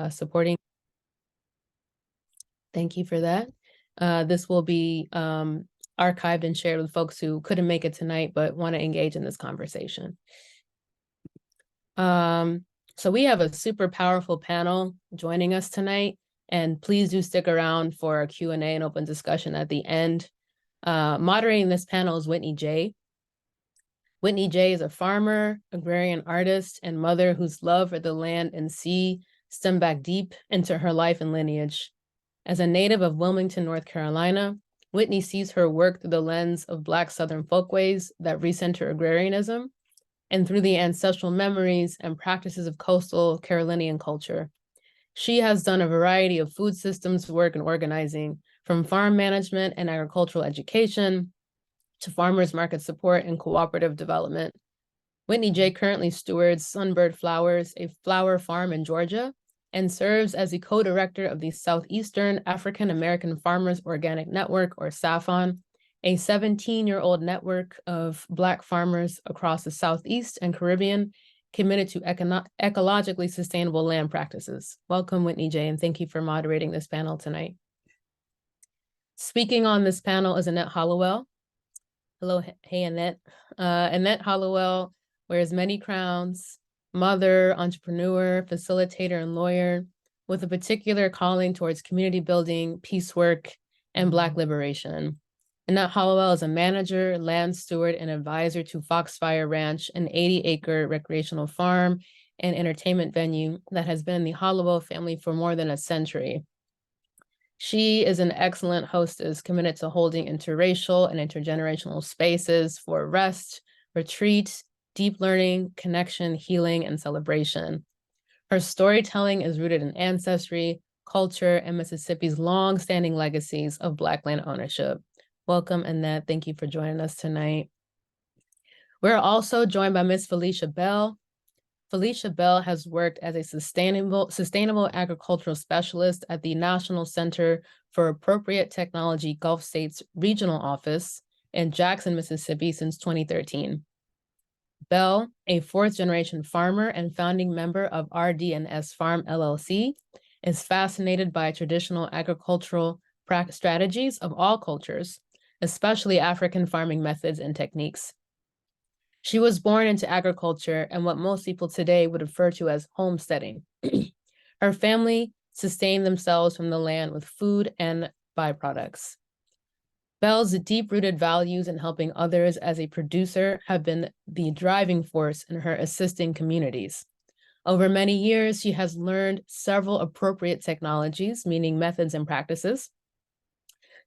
supporting. Thank you for that. This will be archived and shared with folks who couldn't make it tonight but want to engage in this conversation. So we have a super powerful panel joining us tonight, and please do stick around for a Q&A and open discussion at the end. Moderating this panel is Whitney J. Whitney J is a farmer, agrarian artist, and mother whose love for the land and sea stem back deep into her life and lineage. As a native of Wilmington, North Carolina, Whitney sees her work through the lens of Black Southern folkways that recenter agrarianism and through the ancestral memories and practices of coastal Carolinian culture. She has done a variety of food systems work and organizing, from farm management and agricultural education to farmers market support and cooperative development. Whitney J currently stewards Sunbird Flowers, a flower farm in Georgia, and serves as the co-director of the Southeastern African American Farmers Organic Network, or SAFON, a 17-year-old network of Black farmers across the Southeast and Caribbean committed to ecologically sustainable land practices. Welcome, Whitney J, and thank you for moderating this panel tonight. Speaking on this panel is Annette Hollowell. Hello, hey, Annette. Annette Hollowell wears many crowns: mother, entrepreneur, facilitator, and lawyer, with a particular calling towards community building, peace work, and Black liberation. Annette Hollowell is a manager, land steward, and advisor to Foxfire Ranch, an 80-acre recreational farm and entertainment venue that has been in the Hollowell family for more than a century. She is an excellent hostess committed to holding interracial and intergenerational spaces for rest, retreat, deep learning, connection, healing, and celebration. Her storytelling is rooted in ancestry, culture, and Mississippi's long-standing legacies of Black land ownership. Welcome, Annette. Thank you for joining us tonight. We're also joined by Ms. Felicia Bell. Felicia Bell has worked as a sustainable agricultural specialist at the National Center for Appropriate Technology Gulf States Regional Office in Jackson, Mississippi since 2013. Bell, a fourth-generation farmer and founding member of RD&S Farm LLC, is fascinated by traditional agricultural strategies of all cultures, especially African farming methods and techniques. She was born into agriculture and what most people today would refer to as homesteading. Her family sustained themselves from the land with food and byproducts. Bell's deep-rooted values in helping others as a producer have been the driving force in her assisting communities. Over many years, she has learned several appropriate technologies, meaning methods and practices,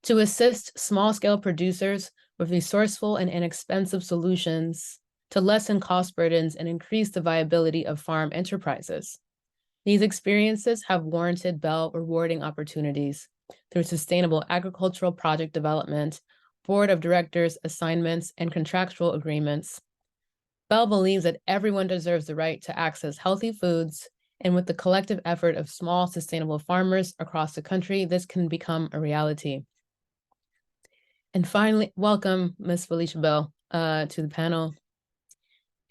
to assist small-scale producers with resourceful and inexpensive solutions to lessen cost burdens and increase the viability of farm enterprises. These experiences have warranted Bell rewarding opportunities through sustainable agricultural project development, board of directors assignments, and contractual agreements. Bell believes that everyone deserves the right to access healthy foods, and with the collective effort of small sustainable farmers across the country, this can become a reality. And finally, welcome, Ms. Felicia Bell, to the panel.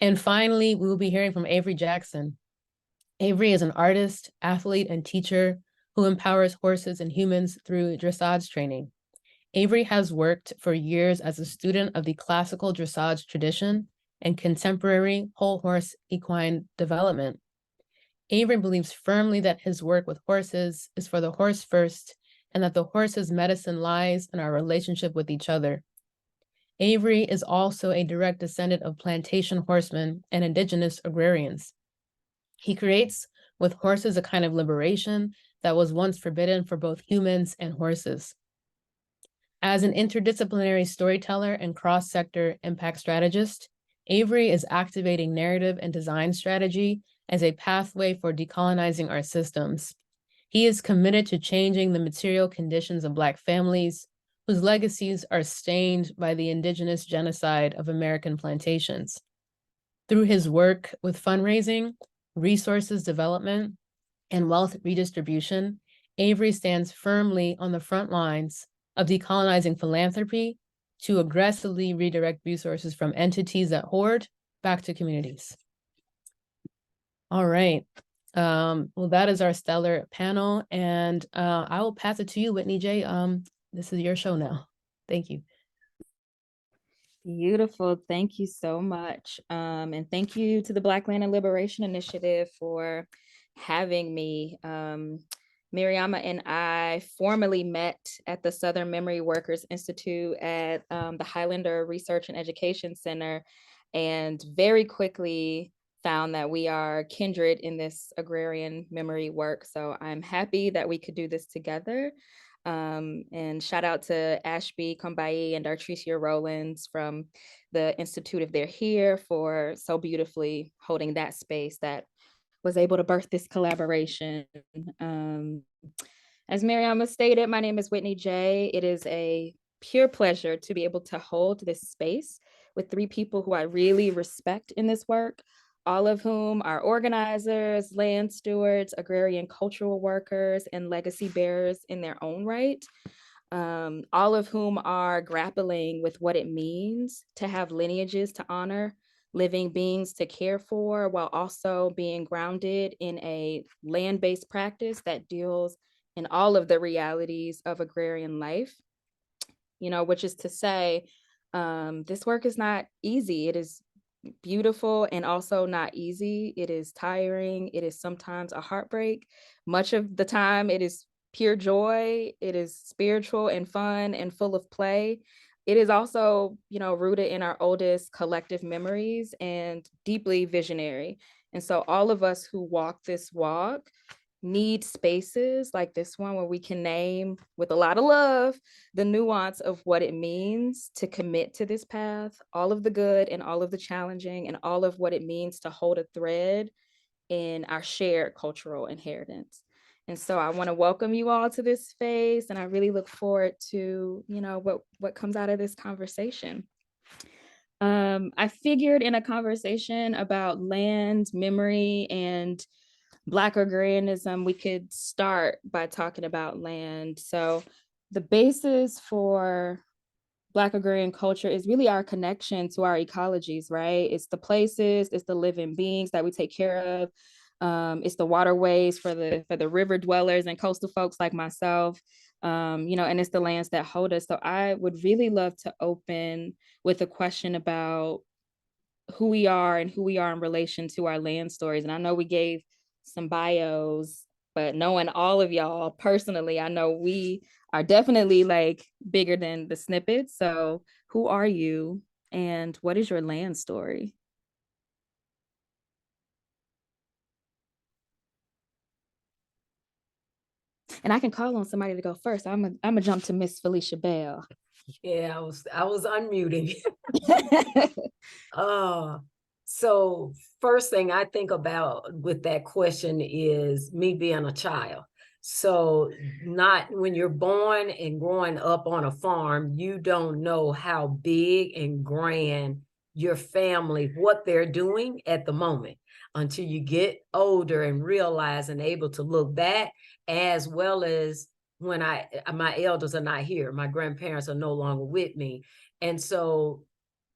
And finally, we will be hearing from Avery Jackson. Avery is an artist, athlete, and teacher who empowers horses and humans through dressage training. Avery has worked for years as a student of the classical dressage tradition and contemporary whole horse equine development. Avery believes firmly that his work with horses is for the horse first, and that the horse's medicine lies in our relationship with each other. Avery is also a direct descendant of plantation horsemen and indigenous agrarians. He creates with horses a kind of liberation that was once forbidden for both humans and horses. As an interdisciplinary storyteller and cross-sector impact strategist, Avery is activating narrative and design strategy as a pathway for decolonizing our systems. He is committed to changing the material conditions of Black families, whose legacies are stained by the indigenous genocide of American plantations. Through his work with fundraising, resources development, and wealth redistribution, Avery stands firmly on the front lines of decolonizing philanthropy to aggressively redirect resources from entities that hoard back to communities. All right, Well, that is our stellar panel, and I will pass it to you, Whitney J. This is your show now. Thank you. Beautiful. Thank you so much. And thank you to the Black Land and Liberation Initiative for having me. Mariama and I formally met at the Southern Memory Workers Institute at the Highlander Research and Education Center, and very quickly found that we are kindred in this agrarian memory work. So I'm happy that we could do this together. And shout out to Ashby Kombai and Artricia Rowlands from the Institute, if they're here, for so beautifully holding that space that was able to birth this collaboration. As Mariama stated, my name is Whitney J. It is a pure pleasure to be able to hold this space with three people who I really respect in this work, all of whom are organizers, land stewards, agrarian cultural workers, and legacy bearers in their own right. All of whom are grappling with what it means to have lineages to honor, living beings to care for, while also being grounded in a land-based practice that deals in all of the realities of agrarian life. Which is to say, this work is not easy. It is beautiful and also not easy. It is tiring. It is sometimes a heartbreak. Much of the time, it is pure joy. It is spiritual and fun and full of play. It is also, rooted in our oldest collective memories and deeply visionary. And so all of us who walk this walk need spaces like this one where we can name with a lot of love the nuance of what it means to commit to this path, all of the good and all of the challenging, and all of what it means to hold a thread in our shared cultural inheritance. And so I want to welcome you all to this space, and I really look forward to what comes out of this conversation. I figured in a conversation about land, memory, and Black agrarianism, we could start by talking about land. So the basis for Black agrarian culture is really our connection to our ecologies, right? It's the places, it's the living beings that we take care of. It's the waterways for the river dwellers and coastal folks like myself, and it's the lands that hold us. So I would really love to open with a question about who we are and who we are in relation to our land stories. And I know we gave some bios, but knowing all of y'all personally, I know we are definitely like bigger than the snippets. So who are you and what is your land story? And I can call on somebody to go first. I'm gonna jump to Miss Felicia Bell. Yeah, I was unmuting. So first thing I think about with that question is me being a child. So not when you're born and growing up on a farm, you don't know how big and grand your family, what they're doing at the moment until you get older and realize and able to look back, as well as when my elders are not here, my grandparents are no longer with me. And so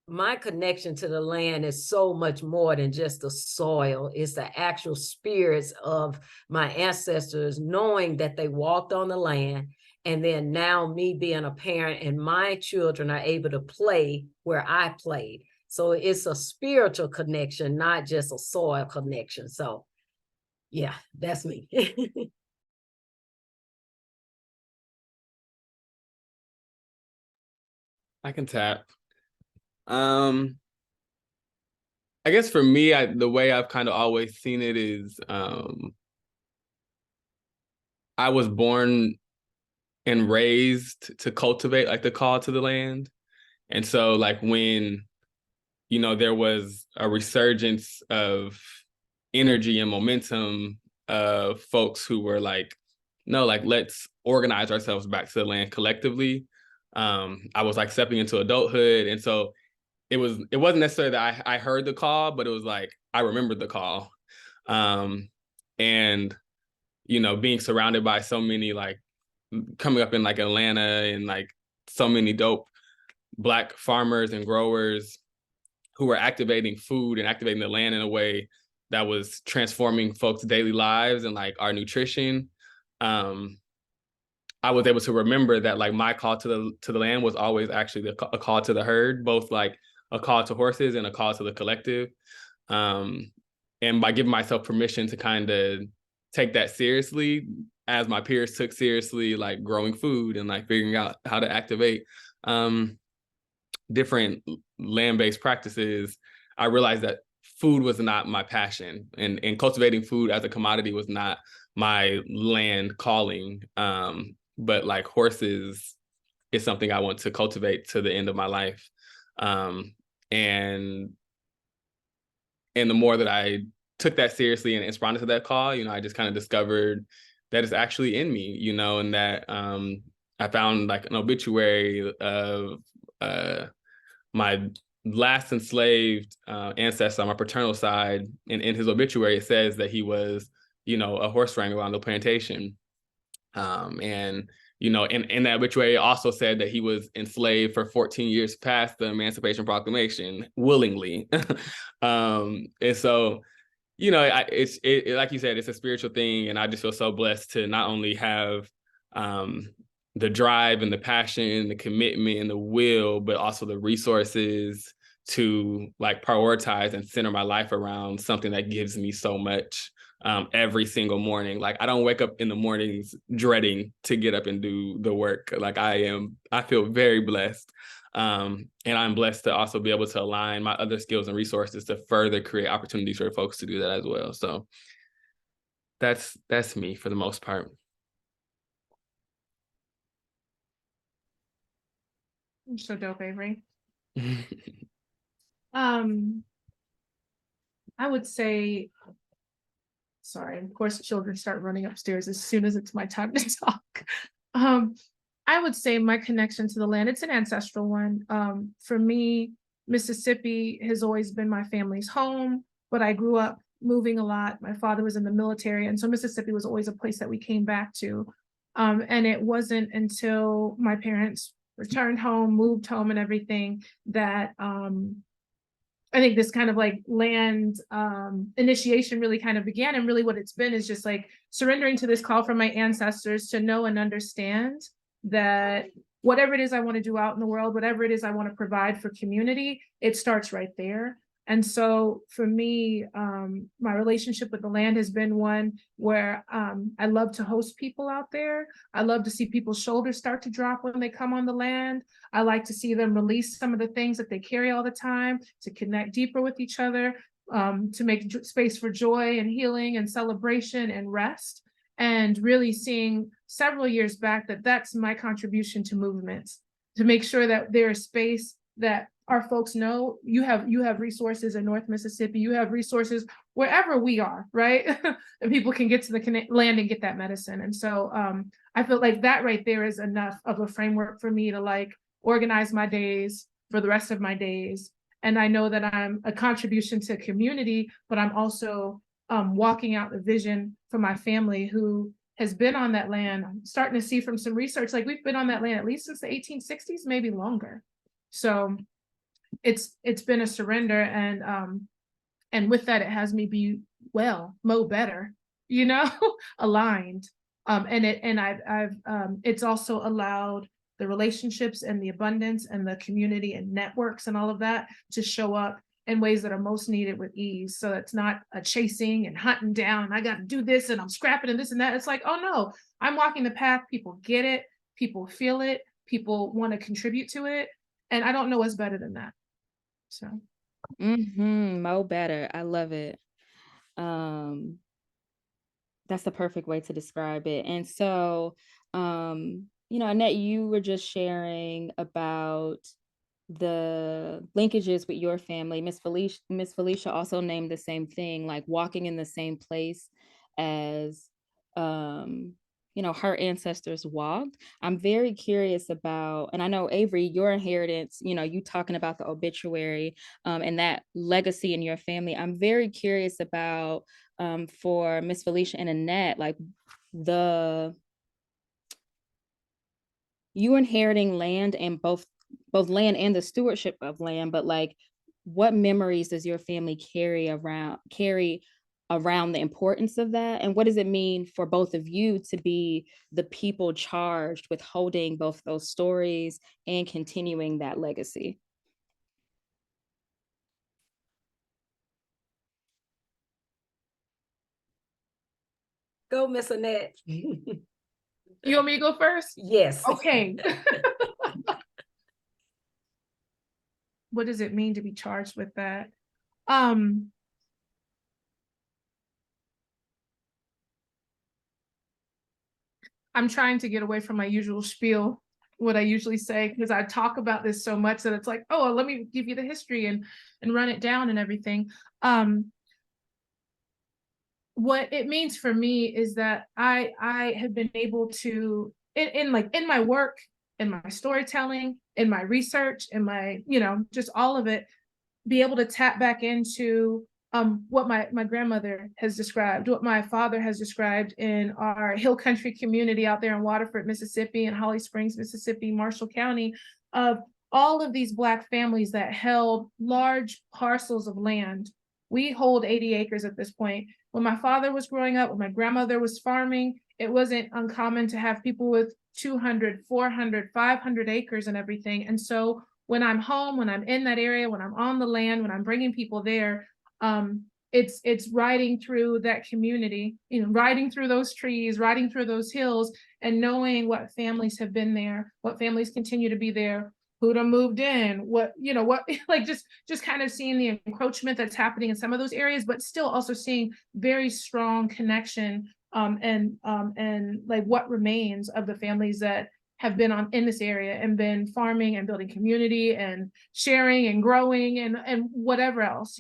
my connection to the land is so much more than just the soil. It's the actual spirits of my ancestors, knowing that they walked on the land. And then now me being a parent and my children are able to play where I played. So it's a spiritual connection, not just a soil connection. So yeah, that's me. I can tap. I guess for me, the way I've kind of always seen it is I was born and raised to cultivate, like the call to the land. And so like when, there was a resurgence of energy and momentum of folks who were like, no, like let's organize ourselves back to the land collectively. I was like stepping into adulthood. And so it wasn't necessarily that I heard the call, but it was like I remembered the call. And being surrounded by so many, like coming up in like Atlanta and like so many dope Black farmers and growers who were activating food and activating the land in a way that was transforming folks' daily lives and like our nutrition, I was able to remember that like my call to the land was always actually a call to the herd, both like a call to horses and a call to the collective. And by giving myself permission to kind of take that seriously, as my peers took seriously like growing food and like figuring out how to activate different land-based practices, I realized that food was not my passion, and cultivating food as a commodity was not my land calling. But like horses is something I want to cultivate to the end of my life. And the more that I took that seriously and responded to that call, I just kind of discovered that it's actually in me, and that I found like an obituary of my last enslaved ancestor on my paternal side. And in his obituary, it says that he was, a horse wrangler on the plantation. And in that obituary, it also said that he was enslaved for 14 years past the Emancipation Proclamation willingly. And so, it's like you said, it's a spiritual thing, and I just feel so blessed to not only have the drive and the passion, the commitment and the will, but also the resources to like prioritize and center my life around something that gives me so much. Every single morning. Like I don't wake up in the mornings dreading to get up and do the work. Like I feel very blessed. And I'm blessed to also be able to align my other skills and resources to further create opportunities for folks to do that as well. So that's me for the most part. You're so dope, Avery. I would say, sorry, of course, children start running upstairs as soon as it's my time to talk. I would say my connection to the land, it's an ancestral one. For me, Mississippi has always been my family's home, but I grew up moving a lot. My father was in the military, and so Mississippi was always a place that we came back to. And it wasn't until my parents returned home, moved home and everything that I think this kind of like land initiation really kind of began. And really what it's been is just like surrendering to this call from my ancestors to know and understand that whatever it is I want to do out in the world, whatever it is I want to provide for community, it starts right there. And so for me, my relationship with the land has been one where I love to host people out there. I love to see people's shoulders start to drop when they come on the land. I like to see them release some of the things that they carry all the time, to connect deeper with each other, to make space for joy and healing and celebration and rest. And really seeing several years back that that's my contribution to movements, to make sure that there is space that our folks know you have resources in North Mississippi, you have resources wherever we are, right? And people can get to the land and get that medicine. And so I feel like that right there is enough of a framework for me to like organize my days for the rest of my days. And I know that I'm a contribution to community, but I'm also walking out the vision for my family who has been on that land. I'm starting to see from some research, like we've been on that land at least since the 1860s, maybe longer. So it's been a surrender, and with that, it has me be better, aligned. It's also allowed the relationships and the abundance and the community and networks and all of that to show up in ways that are most needed with ease. So it's not a chasing and hunting down, and I got to do this and I'm scrapping and this and that. It's like, oh no, I'm walking the path. People get it. People feel it. People want to contribute to it. And I don't know what's better than that. So. Mo better. I love it. That's the perfect way to describe it. And so, Annette, you were just sharing about the linkages with your family. Miss Felicia also named the same thing, like walking in the same place as her ancestors walked. I'm very curious about, and I know Avery, your inheritance, you talking about the obituary and that legacy in your family. I'm very curious about for Miss Felicia and Annette, like you inheriting land and both land and the stewardship of land, but like what memories does your family carry around the importance of that? And what does it mean for both of you to be the people charged with holding both those stories and continuing that legacy? Go, Miss Annette. You want me to go first? Yes. Okay. What does it mean to be charged with that? I'm trying to get away from my usual spiel, what I usually say, because I talk about this so much that it's like, oh, let me give you the history and run it down and everything. What it means for me is that I have been able to in my work, in my storytelling, in my research, in my, just all of it, be able to tap back into what my grandmother has described, what my father has described in our hill country community out there in Waterford, Mississippi, and Holly Springs, Mississippi, Marshall County, of all of these Black families that held large parcels of land. We hold 80 acres at this point. When my father was growing up, when my grandmother was farming, it wasn't uncommon to have people with 200, 400, 500 acres and everything. And so when I'm home, when I'm in that area, when I'm on the land, when I'm bringing people there, it's riding through that community, riding through those trees, riding through those hills, and knowing what families have been there, what families continue to be there, who done moved in, what like just kind of seeing the encroachment that's happening in some of those areas, but still also seeing very strong connection and like what remains of the families that have been in this area and been farming and building community and sharing and growing and whatever else,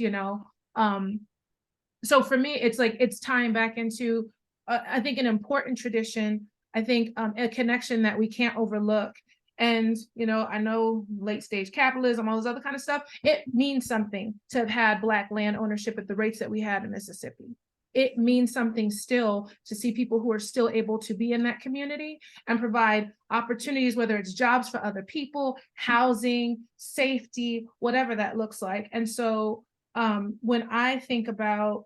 so for me, it's like, it's tying back into, I think, an important tradition. I think a connection that we can't overlook. And, I know late stage capitalism, all this other kind of stuff, it means something to have had Black land ownership at the rates that we had in Mississippi. It means something still to see people who are still able to be in that community and provide opportunities, whether it's jobs for other people, housing, safety, whatever that looks like. And so when I think about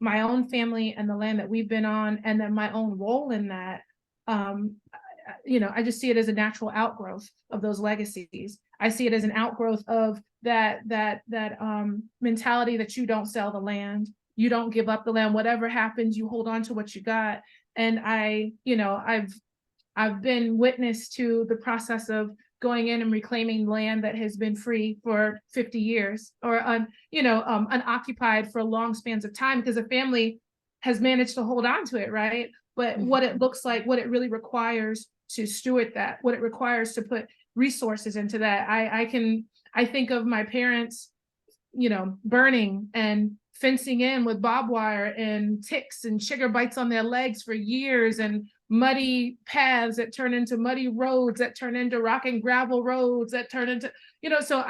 my own family and the land that we've been on, and then my own role in that, I just see it as a natural outgrowth of those legacies. I see it as an outgrowth of that mentality that you don't sell the land, you don't give up the land, whatever happens, you hold on to what you got. And I've been witness to the process of going in and reclaiming land that has been free for 50 years or unoccupied for long spans of time, because a family has managed to hold on to it, right? But what it looks like, what it really requires to steward that, what it requires to put resources into that. I think of my parents, burning and fencing in with barbed wire and ticks and sugar bites on their legs for years, and muddy paths that turn into muddy roads that turn into rock and gravel roads that turn into, so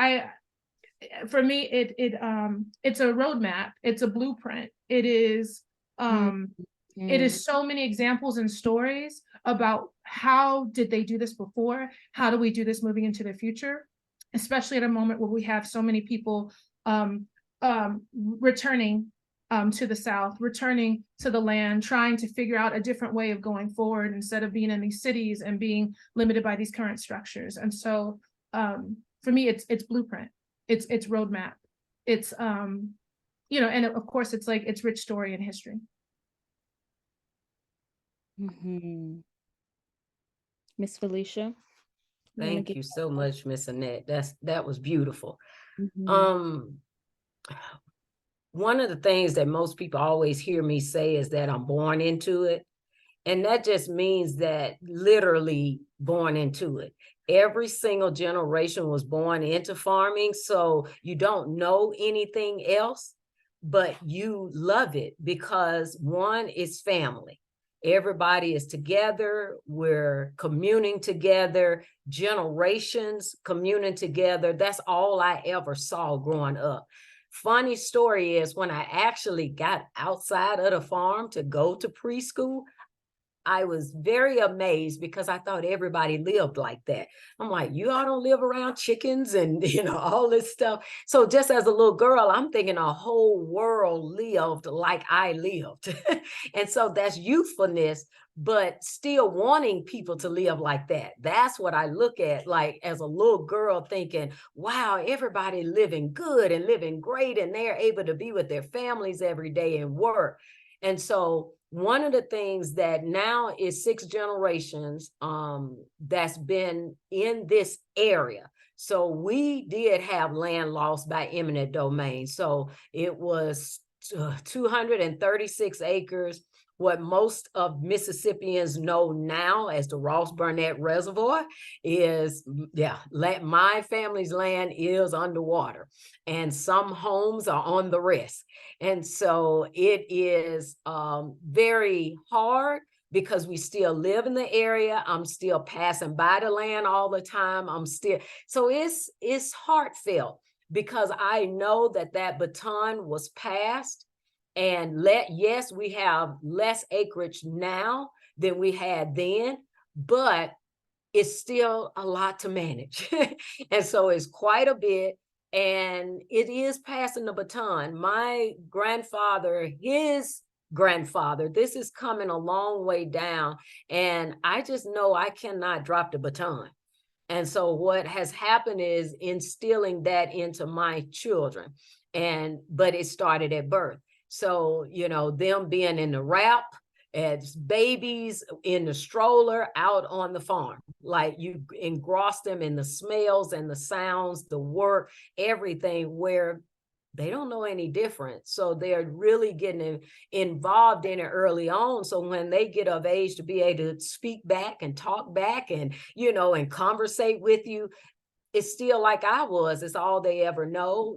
for me, it's a roadmap, it's a blueprint. It is so many examples and stories about how did they do this before? How do we do this moving into the future? Especially at a moment where we have so many people returning to the South, returning to the land, trying to figure out a different way of going forward instead of being in these cities and being limited by these current structures. And so for me, it's blueprint, it's roadmap, it's and of course it's like, it's rich story and history. Miss Felicia. Thank you so much, Miss Annette. That was beautiful. One of the things that most people always hear me say is that I'm born into it. And that just means that literally born into it. Every single generation was born into farming. So you don't know anything else, but you love it because one is family. Everybody is together. We're communing together, generations communing together. That's all I ever saw growing up. Funny story is when I actually got outside of the farm to go to preschool, I was very amazed because I thought everybody lived like that. I'm like, you all don't live around chickens and, all this stuff. So just as a little girl, I'm thinking a whole world lived like I lived. And so that's youthfulness, but still wanting people to live like that. That's what I look at, like as a little girl thinking, wow, everybody living good and living great, and they're able to be with their families every day and work. And so one of the things that now is 6 generations that's been in this area. So we did have land lost by eminent domain. So it was 236 acres, what most of Mississippians know now as the Ross Burnett Reservoir is, my family's land is underwater, and some homes are on the rest. And so it is very hard because we still live in the area. I'm still passing by the land all the time. So it's heartfelt because I know that baton was passed. And yes, we have less acreage now than we had then, but it's still a lot to manage. And so it's quite a bit. And it is passing the baton. My grandfather, his grandfather, this is coming a long way down. And I just know I cannot drop the baton. And so what has happened is instilling that into my children. But it started at birth. So, them being in the wrap as babies in the stroller out on the farm, like you engross them in the smells and the sounds, the work, everything, where they don't know any different. So they're really getting involved in it early on. So when they get of age to be able to speak back and talk back and, and conversate with you, it's still like I was. It's all they ever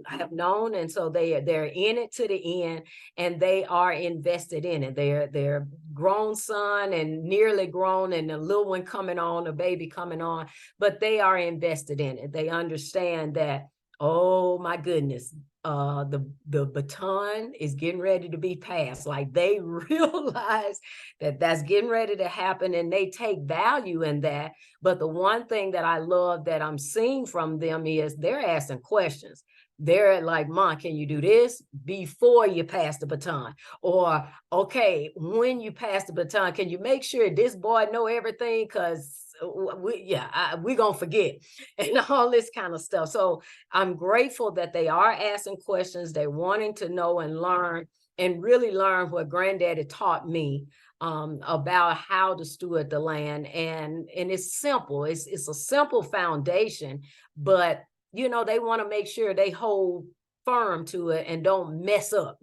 have known. And so they're in it to the end, and they are invested in it. They're grown son and nearly grown, and a little one coming on, a baby coming on, but they are invested in it. They understand that, oh my goodness, the baton is getting ready to be passed. Like they realize that that's getting ready to happen, and they take value in that. But the one thing that I love that I'm seeing from them is they're asking questions. They're like, Mom, can you do this before you pass the baton? Or, okay, when you pass the baton, can you make sure this boy know everything? Because we're going to forget, and all this kind of stuff. So I'm grateful that they are asking questions. They're wanting to know and learn, and really learn what Granddaddy taught me about how to steward the land. And it's simple. It's a simple foundation, but they want to make sure they hold firm to it and don't mess up.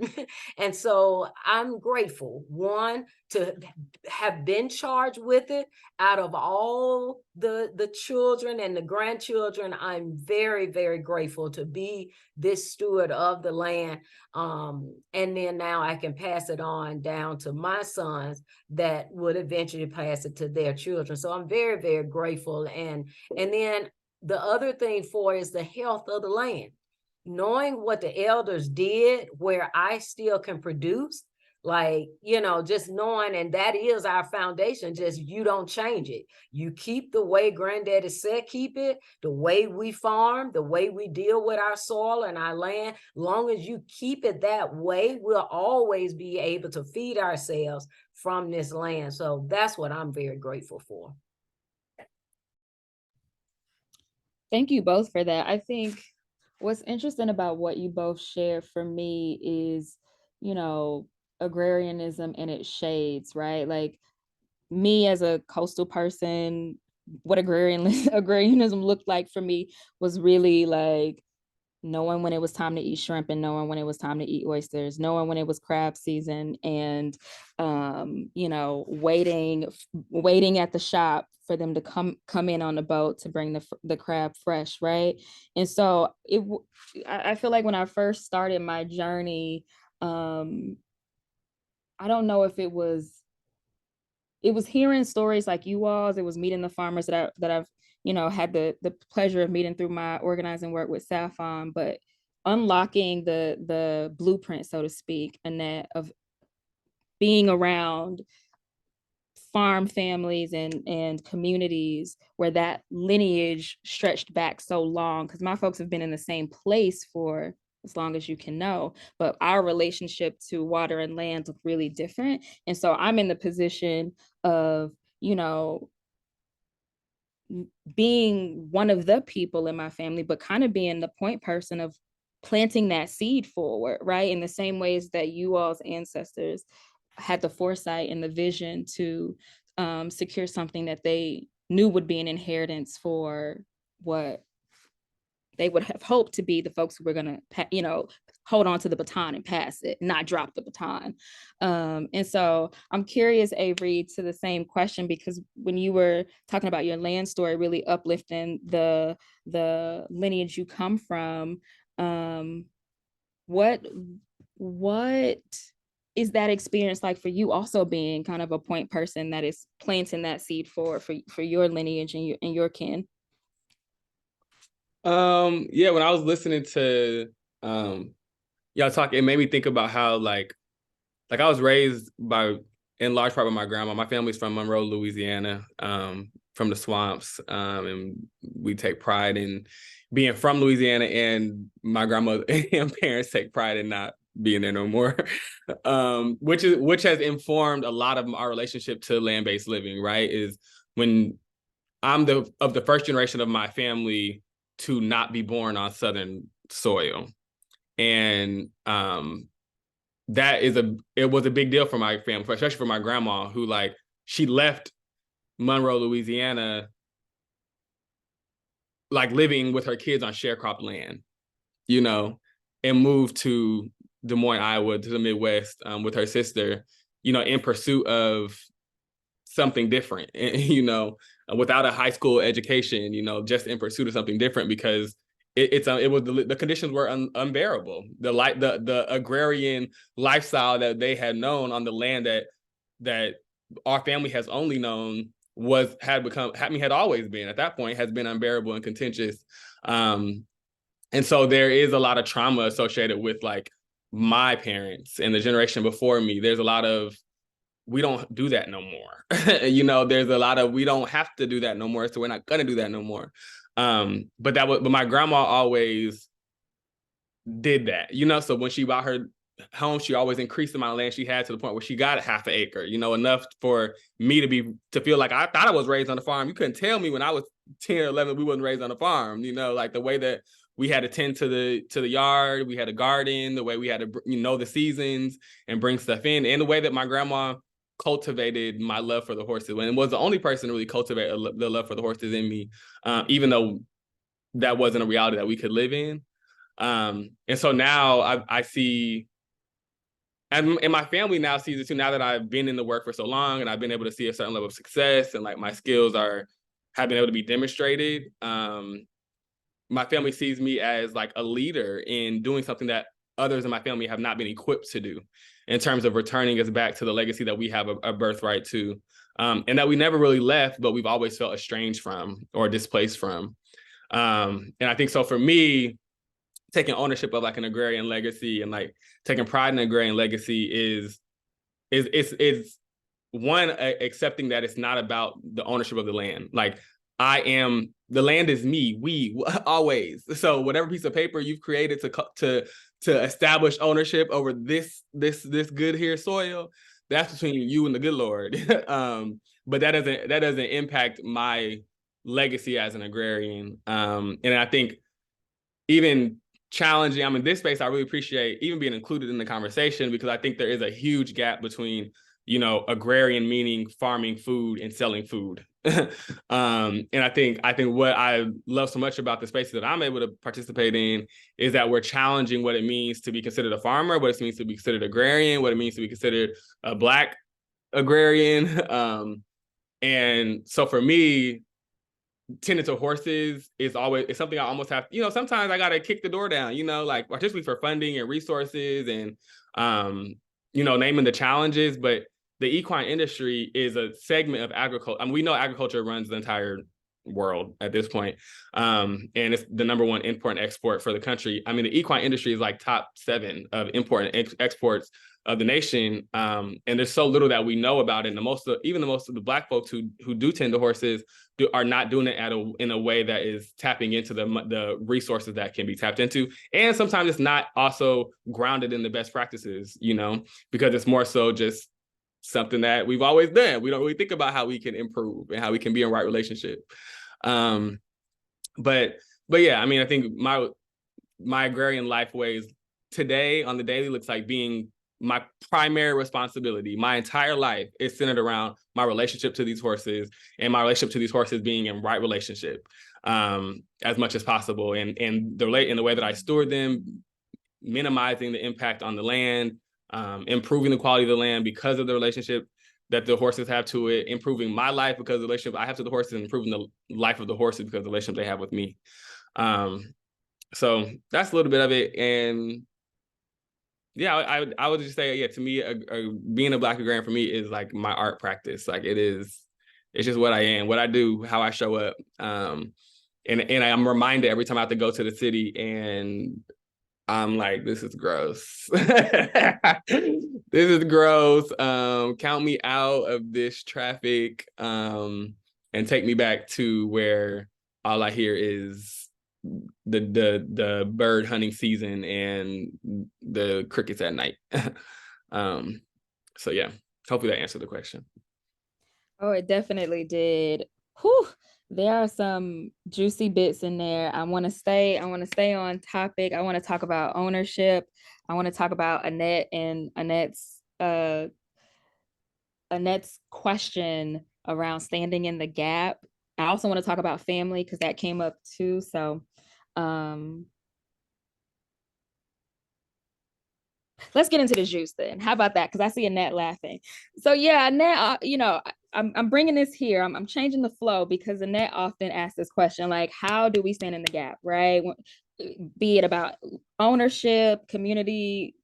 And so I'm grateful, one, to have been charged with it. Out of all the children and the grandchildren, I'm very, very grateful to be this steward of the land. And then now I can pass it on down to my sons that would eventually pass it to their children. So I'm very, very grateful. And then the other thing is the health of the land. Knowing what the elders did, where I still can produce, just knowing, and that is our foundation. Just, you don't change it. You keep the way Granddaddy said, keep it, the way we farm, the way we deal with our soil and our land. Long as you keep it that way, we'll always be able to feed ourselves from this land. So that's what I'm very grateful for. Thank you both for that. I think what's interesting about what you both share for me is, agrarianism and its shades, right? Like me as a coastal person, what agrarianism looked like for me was really like knowing when it was time to eat shrimp and knowing when it was time to eat oysters, knowing when it was crab season, and waiting at the shop for them to come in on the boat to bring the crab fresh, right? And so I feel like when I first started my journey, I don't know if it was hearing stories like you all's, it was meeting the farmers that I've had the pleasure of meeting through my organizing work with Saffron, but unlocking the blueprint, so to speak, and that of being around farm families and communities where that lineage stretched back so long, because my folks have been in the same place for as long as you can know, but our relationship to water and land look really different. And so I'm in the position of, you know, being one of the people in my family, but kind of being the point person of planting that seed forward, right? In the same ways that you all's ancestors had the foresight and the vision to secure something that they knew would be an inheritance for what they would have hoped to be the folks who were going to, you know, hold on to the baton and pass it, not drop the baton. And so I'm curious, Avery, to the same question, because when you were talking about your land story, really uplifting the lineage you come from, what is that experience like for you, also being kind of a point person that is planting that seed for your lineage and your kin? Yeah, when I was listening to y'all talk, it made me think about how like I was raised in large part by my grandma. My family's from Monroe, Louisiana, from the swamps, and we take pride in being from Louisiana, and my grandma and parents take pride in not being there no more, which has informed a lot of our relationship to land-based living, right? Is when I'm of the first generation of my family to not be born on Southern soil. And it was a big deal for my family, especially for my grandma, who like, she left Monroe, Louisiana, like living with her kids on sharecrop land, you know, and moved to Des Moines, Iowa, to the Midwest with her sister, you know, in pursuit of something different, you know, without a high school education, you know, just in pursuit of something different, because the conditions were unbearable. The agrarian lifestyle that they had known on the land that our family has only known had always been, at that point, has been unbearable and contentious. And so there is a lot of trauma associated with like my parents and the generation before me. There's a lot of, we don't do that no more. You know, there's a lot of, we don't have to do that no more, so we're not gonna do that no more. But my grandma always did that, you know. So when she bought her home, she always increased the amount of land she had to the point where she got half an acre, you know, enough for me to feel like I thought I was raised on the farm. You couldn't tell me when I was 10 or 11 we wasn't raised on the farm, you know, like the way that we had to tend to the yard, we had a garden, the way we had to, you know, the seasons and bring stuff in, and the way that my grandma cultivated my love for the horses, and was the only person to really cultivate the love for the horses in me, even though that wasn't a reality that we could live in. And so now I see, and my family now sees it too, now that I've been in the work for so long and I've been able to see a certain level of success, and like my skills have been able to be demonstrated. My family sees me as like a leader in doing something that others in my family have not been equipped to do, in terms of returning us back to the legacy that we have a birthright to, and that we never really left, but we've always felt estranged from or displaced from. And I think so for me, taking ownership of like an agrarian legacy and like taking pride in an agrarian legacy is one, accepting that it's not about the ownership of the land. Like, the land is me, we always. So whatever piece of paper you've created to establish ownership over this good here soil, that's between you and the good Lord. But that doesn't impact my legacy as an agrarian. And I think even challenging, I'm in this space, I really appreciate even being included in the conversation, because I think there is a huge gap between, you know, agrarian meaning farming food and selling food. And I think what I love so much about the spaces that I'm able to participate in is that we're challenging what it means to be considered a farmer, what it means to be considered agrarian, what it means to be considered a Black agrarian. And so for me, tending to horses is something I almost have, you know, sometimes I got to kick the door down, you know, like particularly for funding and resources and, you know, naming the challenges. But the equine industry is a segment of agriculture. I mean, we know agriculture runs the entire world at this point. And it's the number one import and export for the country. I mean, the equine industry is like top 7 of import and exports of the nation. And there's so little that we know about it. And most of the Black folks who do tend to horses are not doing it in a way that is tapping into the resources that can be tapped into. And sometimes it's not also grounded in the best practices, because it's more so just something that we've always done. We don't really think about how we can improve and how we can be in right relationship. But yeah, I mean, I think my agrarian Lifeways today on the daily looks like being my primary responsibility. My entire life is centered around my relationship to these horses and my relationship to these horses being in right relationship as much as possible. And in the way that I steward them, minimizing the impact on the land, improving the quality of the land because of the relationship that the horses have to it, improving my life because of the relationship I have to the horses, and improving the life of the horses because of the relationship they have with me. So that's a little bit of it. And yeah, I would just say, yeah, to me, being a Black agrarian for me is like my art practice. Like it's just what I am, what I do, how I show up. And I'm reminded every time I have to go to the city and I'm like, this is gross. This is gross. Count me out of this traffic and take me back to where all I hear is the bird hunting season and the crickets at night. So yeah, hopefully that answered the question. Oh, it definitely did. Whew. There are some juicy bits in there. I want to stay on topic. I want to talk about ownership. I want to talk about Annette and Annette's question around standing in the gap. I also want to talk about family because that came up too. So let's get into the juice then. How about that? Because I see Annette laughing. So yeah, Annette, I'm bringing this here. I'm changing the flow because Annette often asks this question, like, how do we stand in the gap, right? Be it about ownership, community,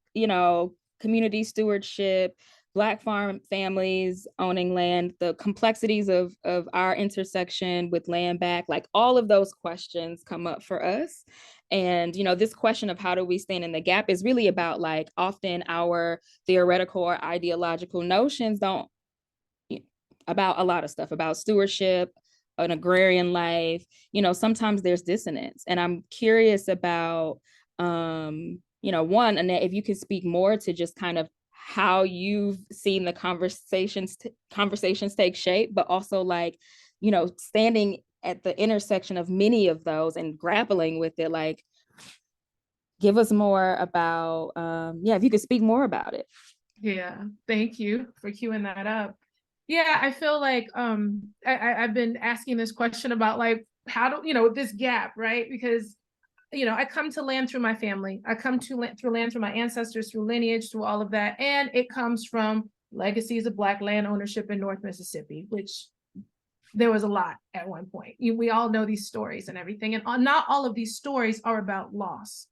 community stewardship, Black farm families owning land, the complexities of our intersection with land back, like all of those questions come up for us. And, this question of how do we stand in the gap is really about, like, often our theoretical or ideological notions don't about a lot of stuff, about stewardship, an agrarian life, sometimes there's dissonance. And I'm curious about, one, Annette, if you could speak more to just kind of how you've seen the conversations take shape, but also like, standing at the intersection of many of those and grappling with it, like, give us more about, if you could speak more about it. Yeah, thank you for queuing that up. Yeah, I feel like I've been asking this question about, like, how do this gap, right? Because I come to land through my family. I come to land through my ancestors, through lineage, through all of that. And it comes from legacies of Black land ownership in North Mississippi, which there was a lot at one point. We all know these stories and everything. And not all of these stories are about loss.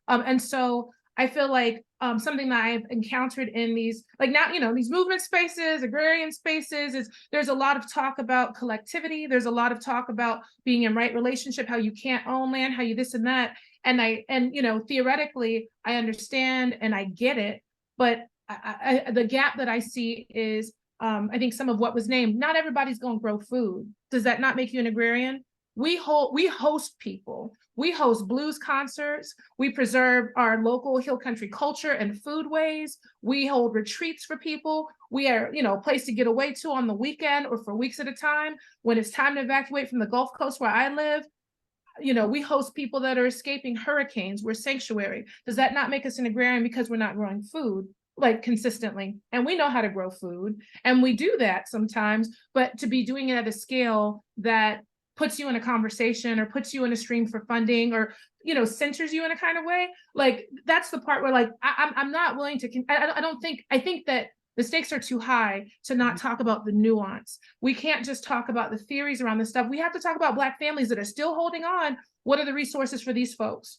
And so I feel like something that I've encountered in these, like, now, these movement spaces, agrarian spaces, is there's a lot of talk about collectivity. There's a lot of talk about being in right relationship, how you can't own land, how you this and that. And theoretically, I understand and I get it. But the gap that I see is, I think some of what was named, not everybody's going to grow food. Does that not make you an agrarian? We host people. We host blues concerts. We preserve our local hill country culture and foodways. We hold retreats for people. We are, a place to get away to on the weekend or for weeks at a time. When it's time to evacuate from the Gulf Coast where I live, we host people that are escaping hurricanes. We're sanctuary. Does that not make us an agrarian because we're not growing food, like, consistently? And we know how to grow food, and we do that sometimes, but to be doing it at a scale that puts you in a conversation or puts you in a stream for funding or, centers you in a kind of way, like, that's the part where, like, I'm not willing to, I think that the stakes are too high to not talk about the nuance. We can't just talk about the theories around this stuff. We have to talk about Black families that are still holding on. What are the resources for these folks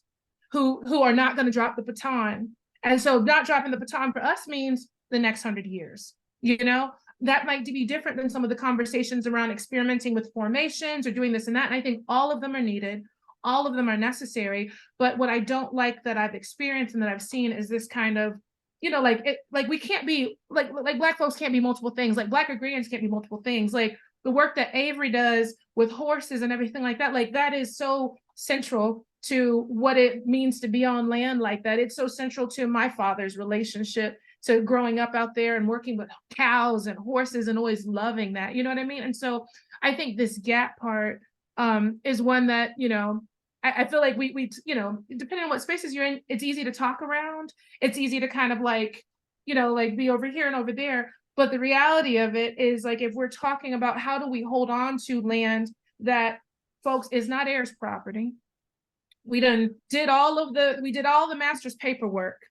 who are not going to drop the baton? And so not dropping the baton for us means the next 100 years, that might be different than some of the conversations around experimenting with formations or doing this and that. And I think all of them are needed. All of them are necessary. But what I don't like that I've experienced and that I've seen is this kind of you know, like we can't be like Black folks can't be multiple things. Like Black agrarians can't be multiple things. Like the work that Avery does with horses and everything like that is so central to what it means to be on land like that. It's so central to my father's relationship to growing up out there and working with cows and horses and always loving that, you know what I mean? And so I think this gap part is one that, you know, I feel like we, you know, depending on what spaces you're in, it's easy to talk around. It's easy to kind of like, you know, like be over here and over there. But the reality of it is like, if we're talking about how do we hold on to land that folks is not heirs property, we did all the master's paperwork,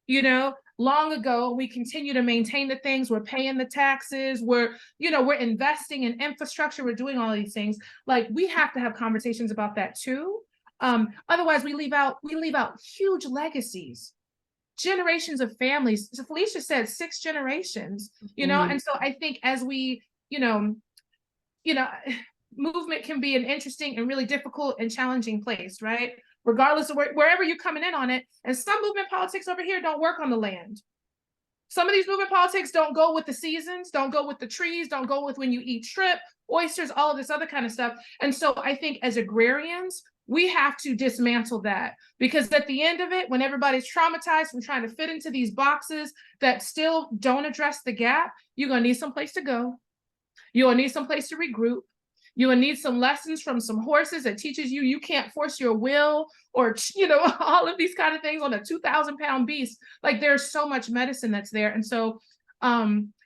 you know, long ago. We continue to maintain the things, we're paying the taxes, we're investing in infrastructure, we're doing all these things. Like we have to have conversations about that too. Otherwise we leave out huge legacies, generations of families. So Felicia said 6 generations, you know, and so I think as we, you know, movement can be an interesting and really difficult and challenging place, right? Regardless of wherever you're coming in on it. And some movement politics over here don't work on the land. Some of these movement politics don't go with the seasons, don't go with the trees, don't go with when you eat shrimp, oysters, all of this other kind of stuff. And so I think as agrarians, we have to dismantle that, because at the end of it, when everybody's traumatized from trying to fit into these boxes that still don't address the gap, you're going to need some place to go. You're going to need some place to regroup. You will need some lessons from some horses that teaches you can't force your will, or, you know, all of these kind of things on a 2,000-pound beast. Like there's so much medicine that's there. And so,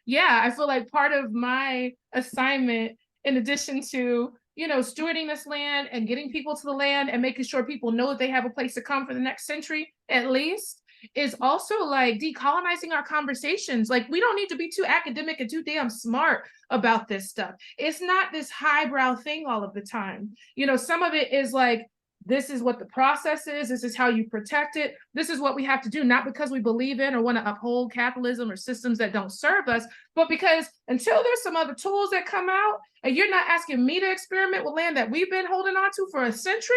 yeah, I feel like part of my assignment, in addition to, you know, stewarding this land and getting people to the land and making sure people know that they have a place to come for the next century, at least, is also like decolonizing our conversations. Like we don't need to be too academic and too damn smart about this stuff. It's not this highbrow thing all of the time. You know, some of it is like, this is what the process is. This is how you protect it. This is what we have to do, not because we believe in or want to uphold capitalism or systems that don't serve us, but because until there's some other tools that come out and you're not asking me to experiment with land that we've been holding on to for a century,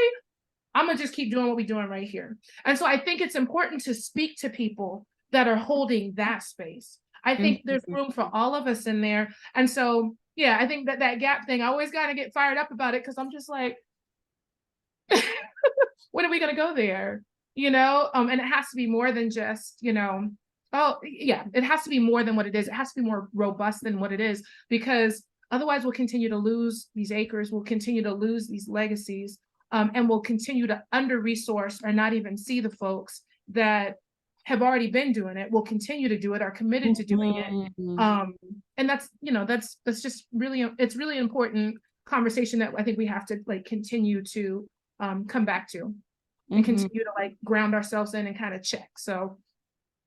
I'm gonna just keep doing what we're doing right here. And so I think it's important to speak to people that are holding that space. I think there's room for all of us in there. And so, yeah, I think that gap thing, I always gotta get fired up about it, because I'm just like, when are we gonna go there? You know, and it has to be more than just, you know, oh yeah, it has to be more than what it is. It has to be more robust than what it is, because otherwise we'll continue to lose these acres, we'll continue to lose these legacies. And we'll continue to under-resource or not even see the folks that have already been doing it, will continue to do it, are committed to doing it. And that's, you know, that's just really, it's really important conversation that I think we have to like continue to come back to and continue to like ground ourselves in and kind of check. So,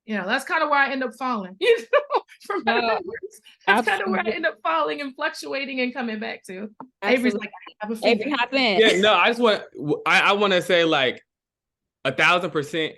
you know, that's kind of where I end up falling, you know, from my words. That's kind of where I end up falling and fluctuating and coming back to. Avery's like, I have a Avery, hop in. Yeah, no, I want to say like 1,000%.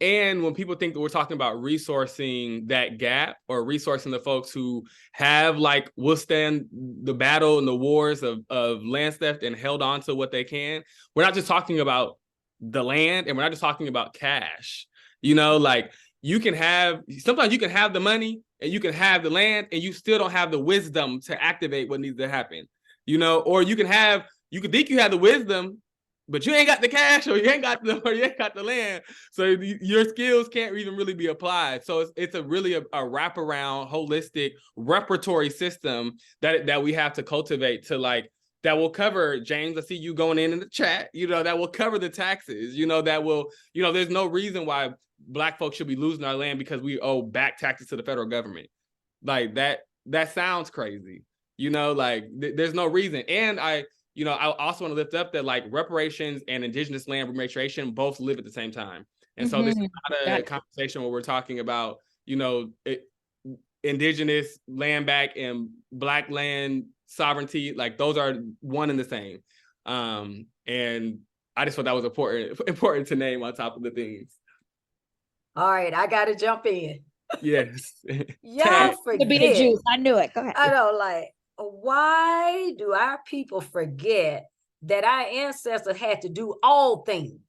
And when people think that we're talking about resourcing that gap or resourcing the folks who have like withstand the battle and the wars of land theft and held on to what they can, we're not just talking about the land, and we're not just talking about cash. You know, like sometimes you can have the money and you can have the land and you still don't have the wisdom to activate what needs to happen, you know, or you can think you have the wisdom, but you ain't got the cash, or you ain't got the land. So your skills can't even really be applied. So it's a really a wraparound, holistic, repertory system that we have to cultivate to like, that will cover, James, I see you going in the chat, you know, that will cover the taxes, you know, that will, you know, there's no reason why Black folks should be losing our land because we owe back taxes to the federal government. Like that sounds crazy, you know, like there's no reason. And I also want to lift up that like reparations and indigenous land repatriation both live at the same time. And so this is not a conversation where we're talking about, you know, indigenous land back and Black land sovereignty. Like those are one and the same. And I just thought that was important to name on top of the things. All right, I gotta jump in. Yes. Y'all To be the forget. juice. I knew it. Go ahead. I know, like, why do our people forget that our ancestors had to do all things?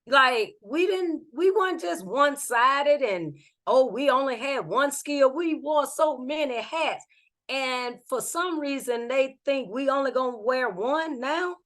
Like we weren't just one-sided and oh, we only had one skill. We wore so many hats. And for some reason, they think we only gonna wear one now.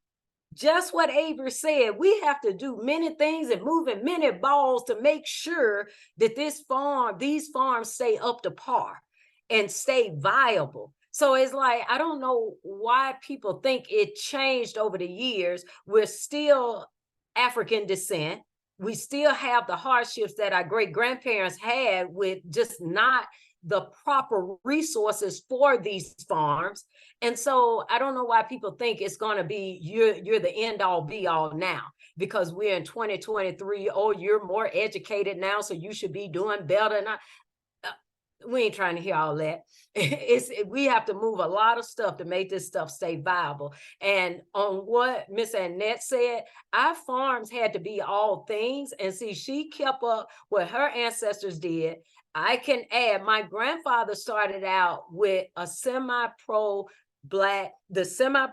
Just what Avery said, we have to do many things and moving many balls to make sure that these farms stay up to par and stay viable. So it's like, I don't know why people think it changed over the years. We're still African descent. We still have the hardships that our great grandparents had with just not the proper resources for these farms. And so I don't know why people think it's going to be you're the end all be all now because we're in 2023. Oh, you're more educated now, so you should be doing better. And we ain't trying to hear all that. We have to move a lot of stuff to make this stuff stay viable. And on what Miss Annette said, our farms had to be all things. And see, she kept up what her ancestors did. I can add, my grandfather started out with a semi-pro black, the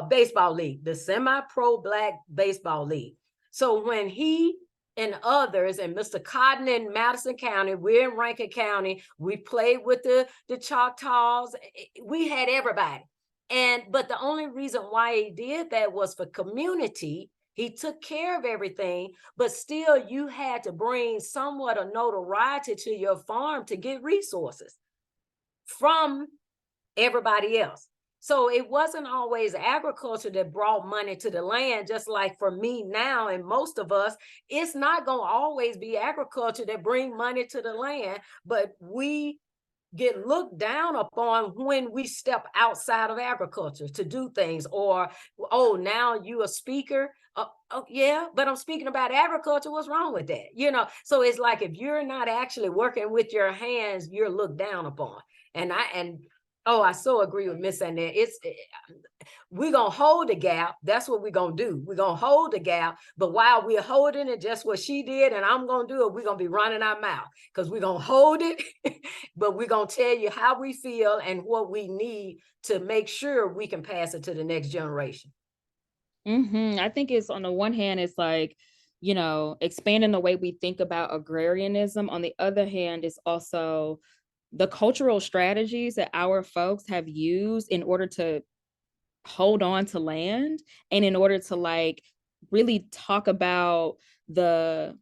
baseball league, the semi-pro black baseball league. So when he and others, and Mr. Cotton in Madison County, we're in Rankin County, we played with the Choctaws, we had everybody. But the only reason why he did that was for community. He took care of everything, but still you had to bring somewhat of notoriety to your farm to get resources from everybody else. So it wasn't always agriculture that brought money to the land, just like for me now and most of us, it's not going to always be agriculture that bring money to the land, but we get looked down upon when we step outside of agriculture to do things. Or, oh, now you a speaker. Oh, yeah, but I'm speaking about agriculture. What's wrong with that? You know, so it's like if you're not actually working with your hands, you're looked down upon. I so agree with Miss Annette. We're going to hold the gap. That's what we're going to do. We're going to hold the gap. But while we're holding it, just what she did, and I'm going to do it, we're going to be running our mouth because we're going to hold it, but we're going to tell you how we feel and what we need to make sure we can pass it to the next generation. I think it's on the one hand, it's like, expanding the way we think about agrarianism. On the other hand, it's also the cultural strategies that our folks have used in order to hold on to land and in order to really talk about the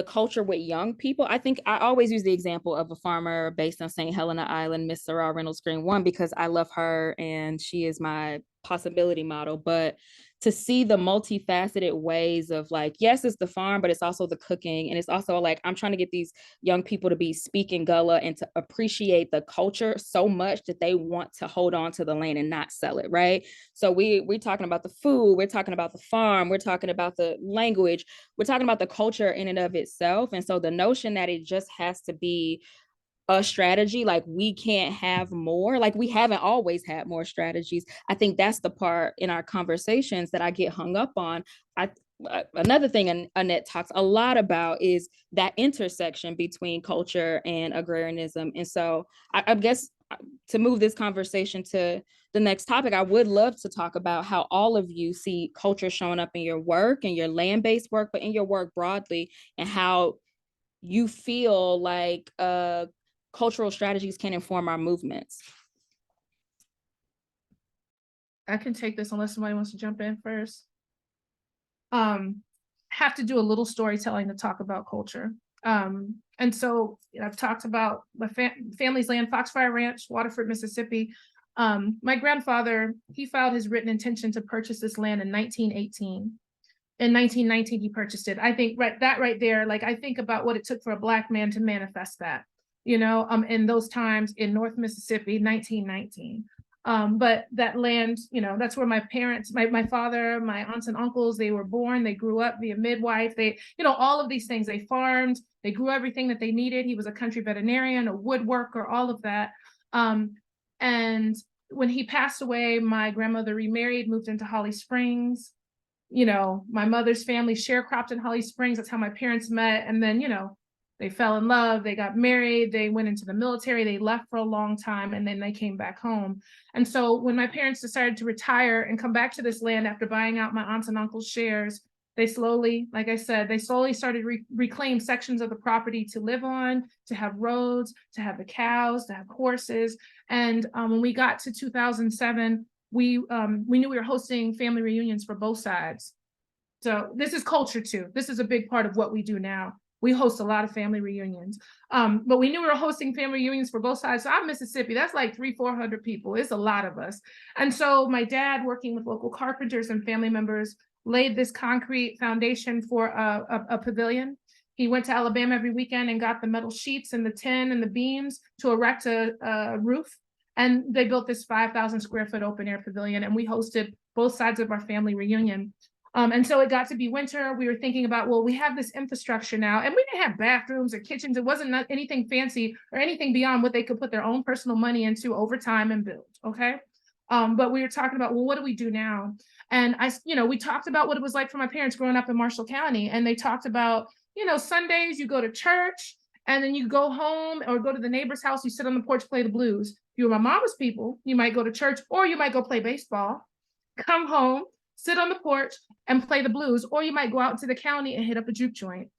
culture with young people. I think I always use the example of a farmer based on St. Helena Island, Miss Sarah Reynolds Green, one, because I love her and she is my possibility model, but to see the multifaceted ways of yes, it's the farm, but it's also the cooking. And it's also I'm trying to get these young people to be speaking Gullah and to appreciate the culture so much that they want to hold on to the land and not sell it, right? So we're talking about the food, we're talking about the farm, we're talking about the language, we're talking about the culture in and of itself. And so the notion that it just has to be a strategy, we can't have more, we haven't always had more strategies. I think that's the part in our conversations that I get hung up on. Another thing Annette talks a lot about is that intersection between culture and agrarianism. And so I guess to move this conversation to the next topic, I would love to talk about how all of you see culture showing up in your work and your land-based work, but in your work broadly, and how you feel cultural strategies can inform our movements. I can take this unless somebody wants to jump in first. Have to do a little storytelling to talk about culture. And so I've talked about my family's land, Foxfire Ranch, Waterford, Mississippi. My grandfather, he filed his written intention to purchase this land in 1918. In 1919, he purchased it. I think right there, I think about what it took for a Black man to manifest that, in those times in North Mississippi, 1919. But that land, that's where my parents, my father, my aunts and uncles, they were born, they grew up via midwife, they, all of these things, they farmed, they grew everything that they needed. He was a country veterinarian, a woodworker, all of that. And when he passed away, my grandmother remarried, moved into Holly Springs. My mother's family sharecropped in Holly Springs. That's how my parents met. And then, they fell in love, they got married, they went into the military, they left for a long time, and then they came back home. And so when my parents decided to retire and come back to this land after buying out my aunts and uncles' shares, They slowly, like I said, they slowly started reclaim sections of the property to live on, to have roads, to have the cows, to have horses. And when we got to 2007, we knew we were hosting family reunions for both sides. So this is culture too. This is a big part of what we do now. We host a lot of family reunions. But we knew we were hosting family reunions for both sides. So I'm Mississippi. That's like 300-400 people. It's a lot of us. And so my dad, working with local carpenters and family members, laid this concrete foundation for a pavilion. He went to Alabama every weekend and got the metal sheets and the tin and the beams to erect a roof. And they built this 5,000 square foot open air pavilion. And we hosted both sides of our family reunion. And so it got to be winter. We were thinking about, well, we have this infrastructure now, and we didn't have bathrooms or kitchens. It wasn't anything fancy or anything beyond what they could put their own personal money into over time and build. Okay. But we were talking about, well, what do we do now? And we talked about what it was like for my parents growing up in Marshall County. And they talked about, Sundays you go to church and then you go home or go to the neighbor's house, you sit on the porch, play the blues. If you were my mama's people, you might go to church or you might go play baseball, come home, sit on the porch and play the blues, or you might go out to the county and hit up a juke joint,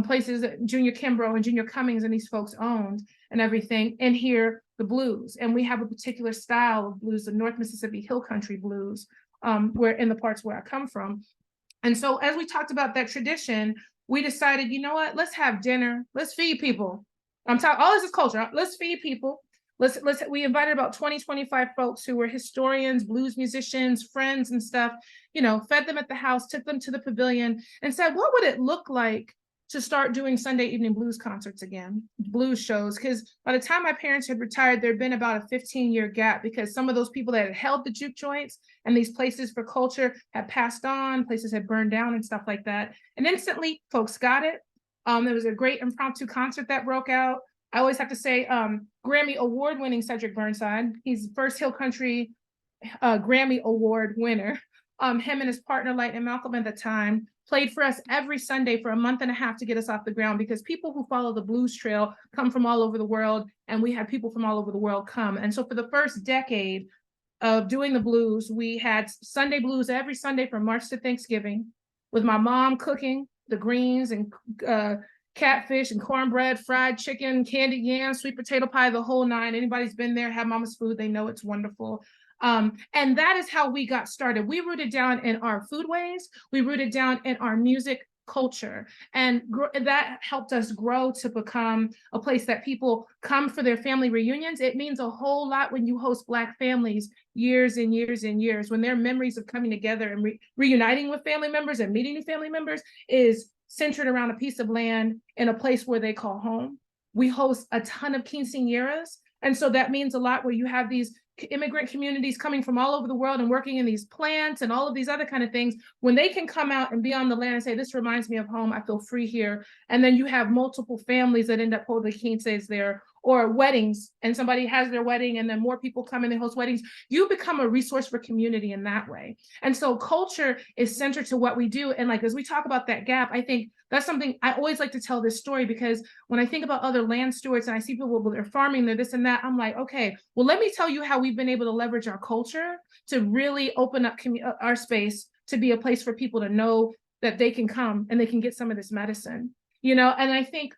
places that Junior Kimbrough and Junior Cummings and these folks owned and everything, and hear the blues. And we have a particular style of blues, the North Mississippi Hill Country blues, where in the parts where I come from. And so as we talked about that tradition, we decided, you know what, let's have dinner, let's feed people. I'm talking, all this is culture, let's feed people. We invited about 20-25 folks who were historians, blues musicians, friends and stuff, fed them at the house, took them to the pavilion and said, what would it look like to start doing Sunday evening blues concerts again, blues shows? Because by the time my parents had retired, there'd been about a 15-year gap because some of those people that had held the juke joints and these places for culture had passed on, places had burned down and stuff like that. And instantly folks got it. There was a great impromptu concert that broke out. I always have to say Grammy award-winning Cedric Burnside. He's the first Hill Country Grammy Award winner. Him and his partner, Light and Malcolm at the time, played for us every Sunday for a month and a half to get us off the ground because people who follow the blues trail come from all over the world, and we had people from all over the world come. And so for the first decade of doing the blues, we had Sunday blues every Sunday from March to Thanksgiving, with my mom cooking the greens and catfish and cornbread, fried chicken, candied yams, sweet potato pie, the whole nine. Anybody's been there, had mama's food, they know it's wonderful. And that is how we got started. We rooted down in our foodways, we rooted down in our music culture, and that helped us grow to become a place that people come for their family reunions. It means a whole lot when you host Black families years and years and years, when their memories of coming together and reuniting with family members and meeting new family members is centered around a piece of land in a place where they call home. We host a ton of quinceañeras. And so that means a lot, where you have these immigrant communities coming from all over the world and working in these plants and all of these other kind of things. When they can come out and be on the land and say, this reminds me of home, I feel free here. And then you have multiple families that end up holding quinceañeras there, or weddings, and somebody has their wedding and then more people come and they host weddings. You become a resource for community in that way. And so culture is centered to what we do. And like, as we talk about that gap, I think that's something I always like to tell this story, because when I think about other land stewards and I see people, well, they're farming, they're this and that, I'm like, okay, well, let me tell you how we've been able to leverage our culture to really open up our space to be a place for people to know that they can come and they can get some of this medicine, and I think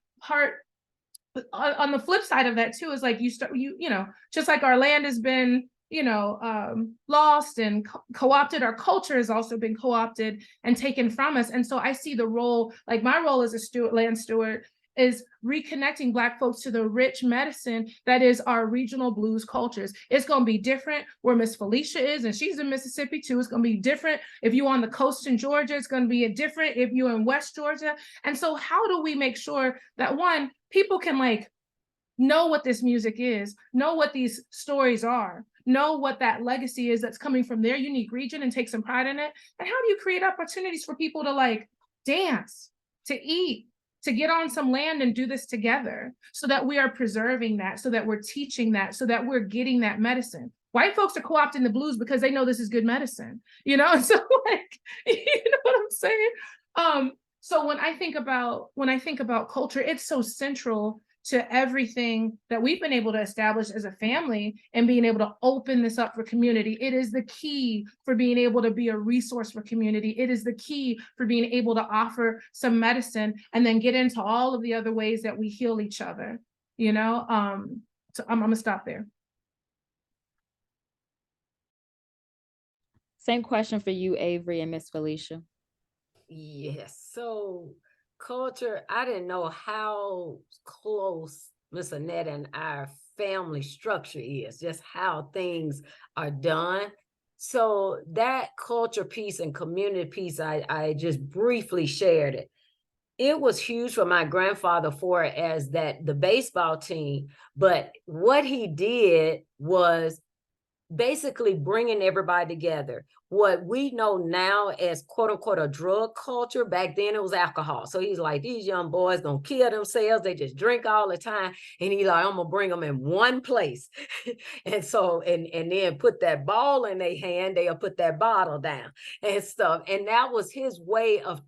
on the flip side of that too is like just like our land has been lost and co-opted, our culture has also been co-opted and taken from us. And so I see the role, like my role as a land steward, is reconnecting Black folks to the rich medicine that is our regional blues cultures. It's going to be different where Miss Felicia is, and she's in Mississippi too. It's going to be different if you're on the coast in Georgia. It's going to be different if you're in West Georgia. And so how do we make sure that, one, people can know what this music is, know what these stories are, know what that legacy is that's coming from their unique region, and take some pride in it? And how do you create opportunities for people to dance, to eat, to get on some land and do this together, so that we are preserving that, so that we're teaching that, so that we're getting that medicine? White folks are co-opting the blues because they know this is good medicine, so you know what I'm saying? So when I think about culture, it's so central to everything that we've been able to establish as a family and being able to open this up for community. It is the key for being able to be a resource for community. It is the key for being able to offer some medicine and then get into all of the other ways that we heal each other, you know? So I'm gonna stop there. Same question for you, Avery and Miss Felicia. Yes. So culture, I didn't know how close Miss Annette and our family structure is, just how things are done. So that culture piece and community piece, I just briefly shared it. It was huge for my grandfather for it as that the baseball team, but what he did was basically bringing everybody together. What we know now as quote unquote a drug culture, back then it was alcohol. So he's like, these young boys gonna kill themselves. They just drink all the time. And he's like, I'm gonna bring them in one place. And so, and then put that ball in their hand, they'll put that bottle down and stuff. And that was his way of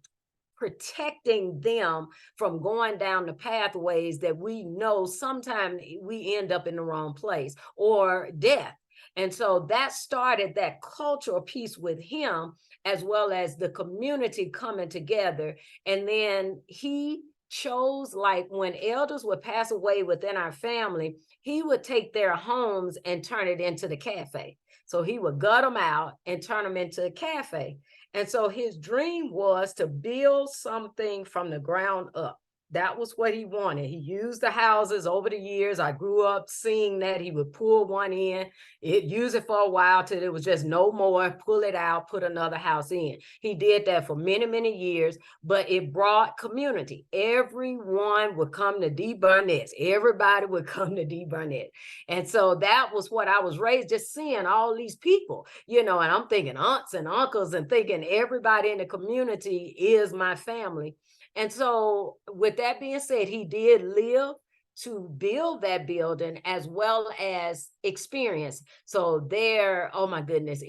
protecting them from going down the pathways that we know sometimes we end up in the wrong place or death. And so that started that cultural piece with him, as well as the community coming together. And then he chose, like when elders would pass away within our family, he would take their homes and turn it into the cafe. So he would gut them out and turn them into a cafe. And so his dream was to build something from the ground up. That was what he wanted. He used the houses over the years. I grew up seeing that. He would pull one in, use it for a while till it was just no more, pull it out, put another house in. He did that for many, many years, but it brought community. Everyone would come to D. Burnett's. Everybody would come to D. Burnett. And so that was what I was raised, just seeing all these people, you know, and I'm thinking aunts and uncles and thinking everybody in the community is my family. And so with that being said, he did live to build that building as well as experience. So there, oh my goodness,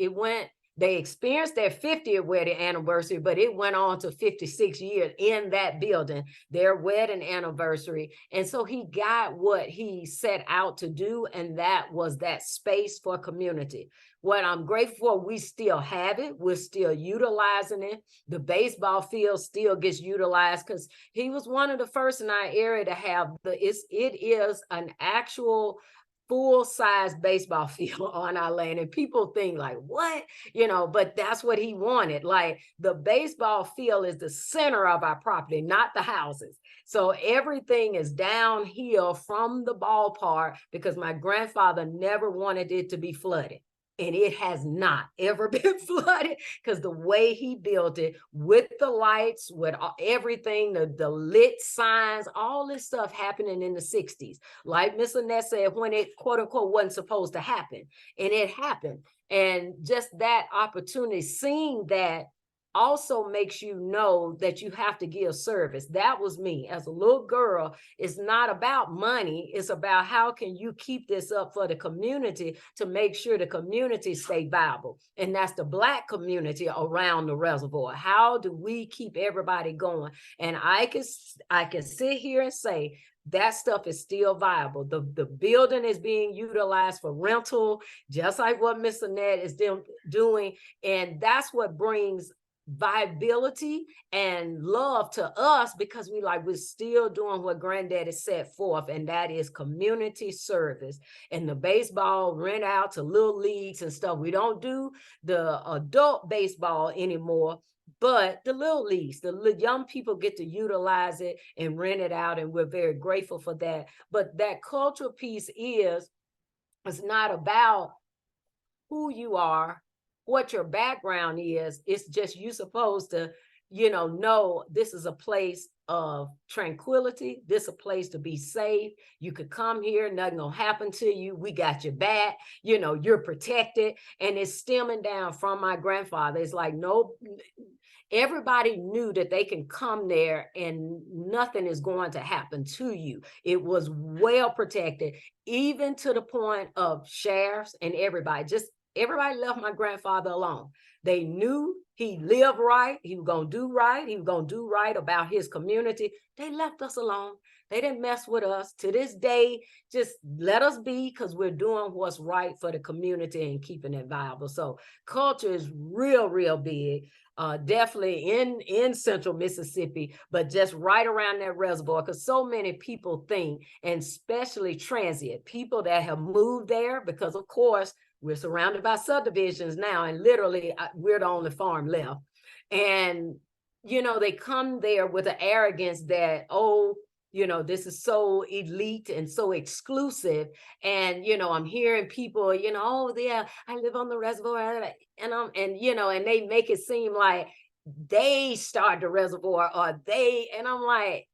they experienced their 50th wedding anniversary, but it went on to 56 years in that building, their wedding anniversary. And so he got what he set out to do, and that was that space for community. What I'm grateful for, we still have it. We're still utilizing it. The baseball field still gets utilized because he was one of the first in our area to have it is an actual full-size baseball field on our land. And people think like, what? You know, but that's what he wanted. Like the baseball field is the center of our property, not the houses. So everything is downhill from the ballpark because my grandfather never wanted it to be flooded. And it has not ever been flooded because the way he built it with the lights, with everything, the lit signs, all this stuff happening in the 60s. Like Miss Annette said, when it quote unquote wasn't supposed to happen, and it happened. And just that opportunity, seeing that also makes you know that you have to give service. That was me as a little girl. It's not about money. It's about how can you keep this up for the community to make sure the community stay viable. And that's the Black community around the reservoir. How do we keep everybody going? And I can sit here and say, that stuff is still viable. The building is being utilized for rental, just like what Miss Annette is doing. And that's what brings viability and love to us, because we're still doing what Granddaddy set forth, and that is community service. And the baseball rent out to little leagues and stuff. We don't do the adult baseball anymore, but the little leagues, the young people get to utilize it and rent it out, and we're very grateful for that. But that cultural piece it's not about who you are, what your background is. It's just you supposed to, know this is a place of tranquility. This is a place to be safe. You could come here, nothing gonna happen to you. We got your back, you're protected. And it's stemming down from my grandfather. It's like, no, everybody knew that they can come there and nothing is going to happen to you. It was well protected, even to the point of sheriffs and everybody left my grandfather alone. They knew he lived right. He was going to do right. He was going to do right about his community. They left us alone. They didn't mess with us. To this day, just let us be, because we're doing what's right for the community and keeping it viable. So culture is real big. Definitely in central Mississippi, but just right around that reservoir, because so many people think, and especially transient people that have moved there, because of course we're surrounded by subdivisions now, and literally we're the only farm left. And they come there with an arrogance that, oh, this is so elite and so exclusive. And, I'm hearing people, oh, yeah, I live on the reservoir. And they make it seem like they started the reservoir, and I'm like,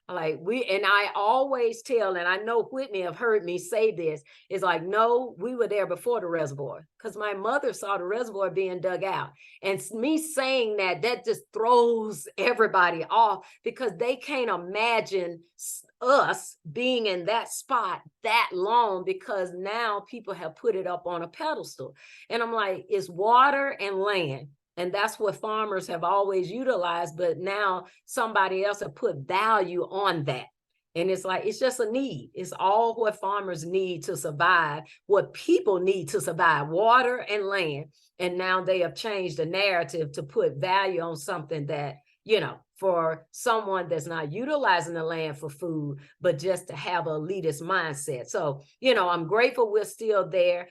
I always tell, and I know Whitney have heard me say this, is like, no, we were there before the reservoir, because my mother saw the reservoir being dug out. And me saying that just throws everybody off, because they can't imagine us being in that spot that long, because now people have put it up on a pedestal. And I'm like, it's water and land. And that's what farmers have always utilized. But now somebody else have put value on that. And it's like, it's just a need. It's all what farmers need to survive, what people need to survive, water and land. And now they have changed the narrative to put value on something that, for someone that's not utilizing the land for food, but just to have an elitist mindset. So, I'm grateful we're still there.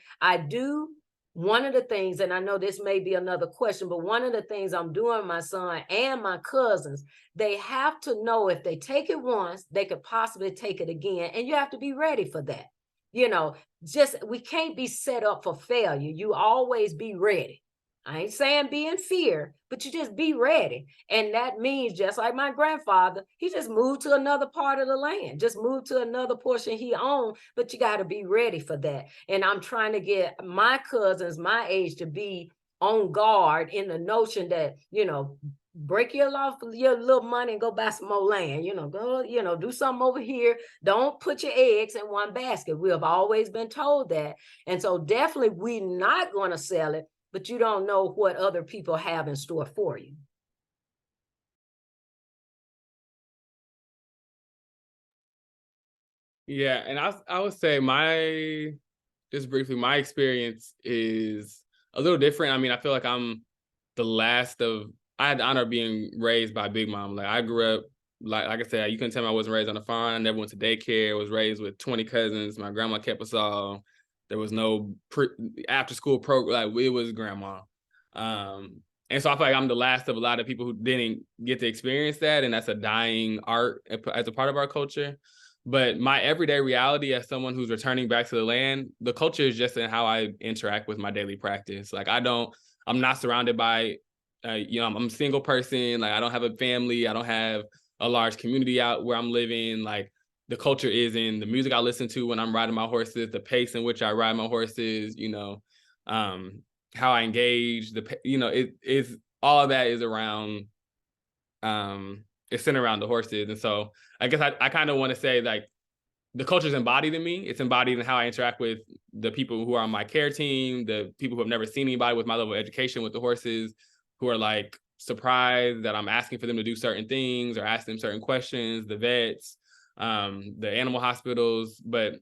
One of the things, and I know this may be another question, but one of the things I'm doing, my son and my cousins, they have to know if they take it once, they could possibly take it again. And you have to be ready for that. We can't be set up for failure. You always be ready. I ain't saying be in fear, but you just be ready. And that means, just like my grandfather, he just moved to another part of the land, just moved to another portion he owned, but you got to be ready for that. And I'm trying to get my cousins my age to be on guard in the notion that, break your little money and go buy some more land, go, do something over here. Don't put your eggs in one basket. We have always been told that. And so definitely we're not going to sell it, but you don't know what other people have in store for you. Yeah, and I would say just briefly, my experience is a little different. I mean, I feel like I'm the last I had the honor of being raised by Big Mom. Like, I grew up, like I said, you couldn't tell me I wasn't raised on a farm. I never went to daycare. I was raised with 20 cousins. My grandma kept us all. There was no after school program. Like, it was grandma. And so I feel like I'm the last of a lot of people who didn't get to experience that. And that's a dying art as a part of our culture. But my everyday reality as someone who's returning back to the land, the culture is just in how I interact with my daily practice. Like, I'm not surrounded by, I'm a single person. Like, I don't have a family. I don't have a large community out where I'm living. Like, the culture is in the music I listen to when I'm riding my horses, the pace in which I ride my horses, how I engage, it's all of that is around, it's centered around the horses. And so I guess I kind of want to say, like, the culture is embodied in me. It's embodied in how I interact with the people who are on my care team, the people who have never seen anybody with my level of education with the horses, who are like surprised that I'm asking for them to do certain things or ask them certain questions, the vets, the animal hospitals. But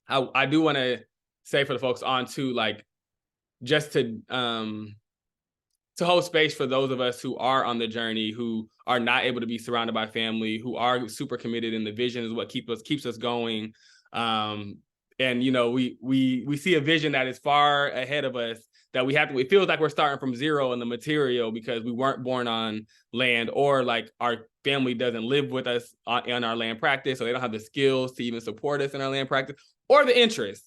I do want to say for the folks on too, like, just to hold space for those of us who are on the journey, who are not able to be surrounded by family, who are super committed, and the vision is what keeps us going. And we see a vision that is far ahead of us, that it feels like we're starting from zero in the material because we weren't born on land, or like our family doesn't live with us on our land practice, so they don't have the skills to even support us in our land practice or the interest.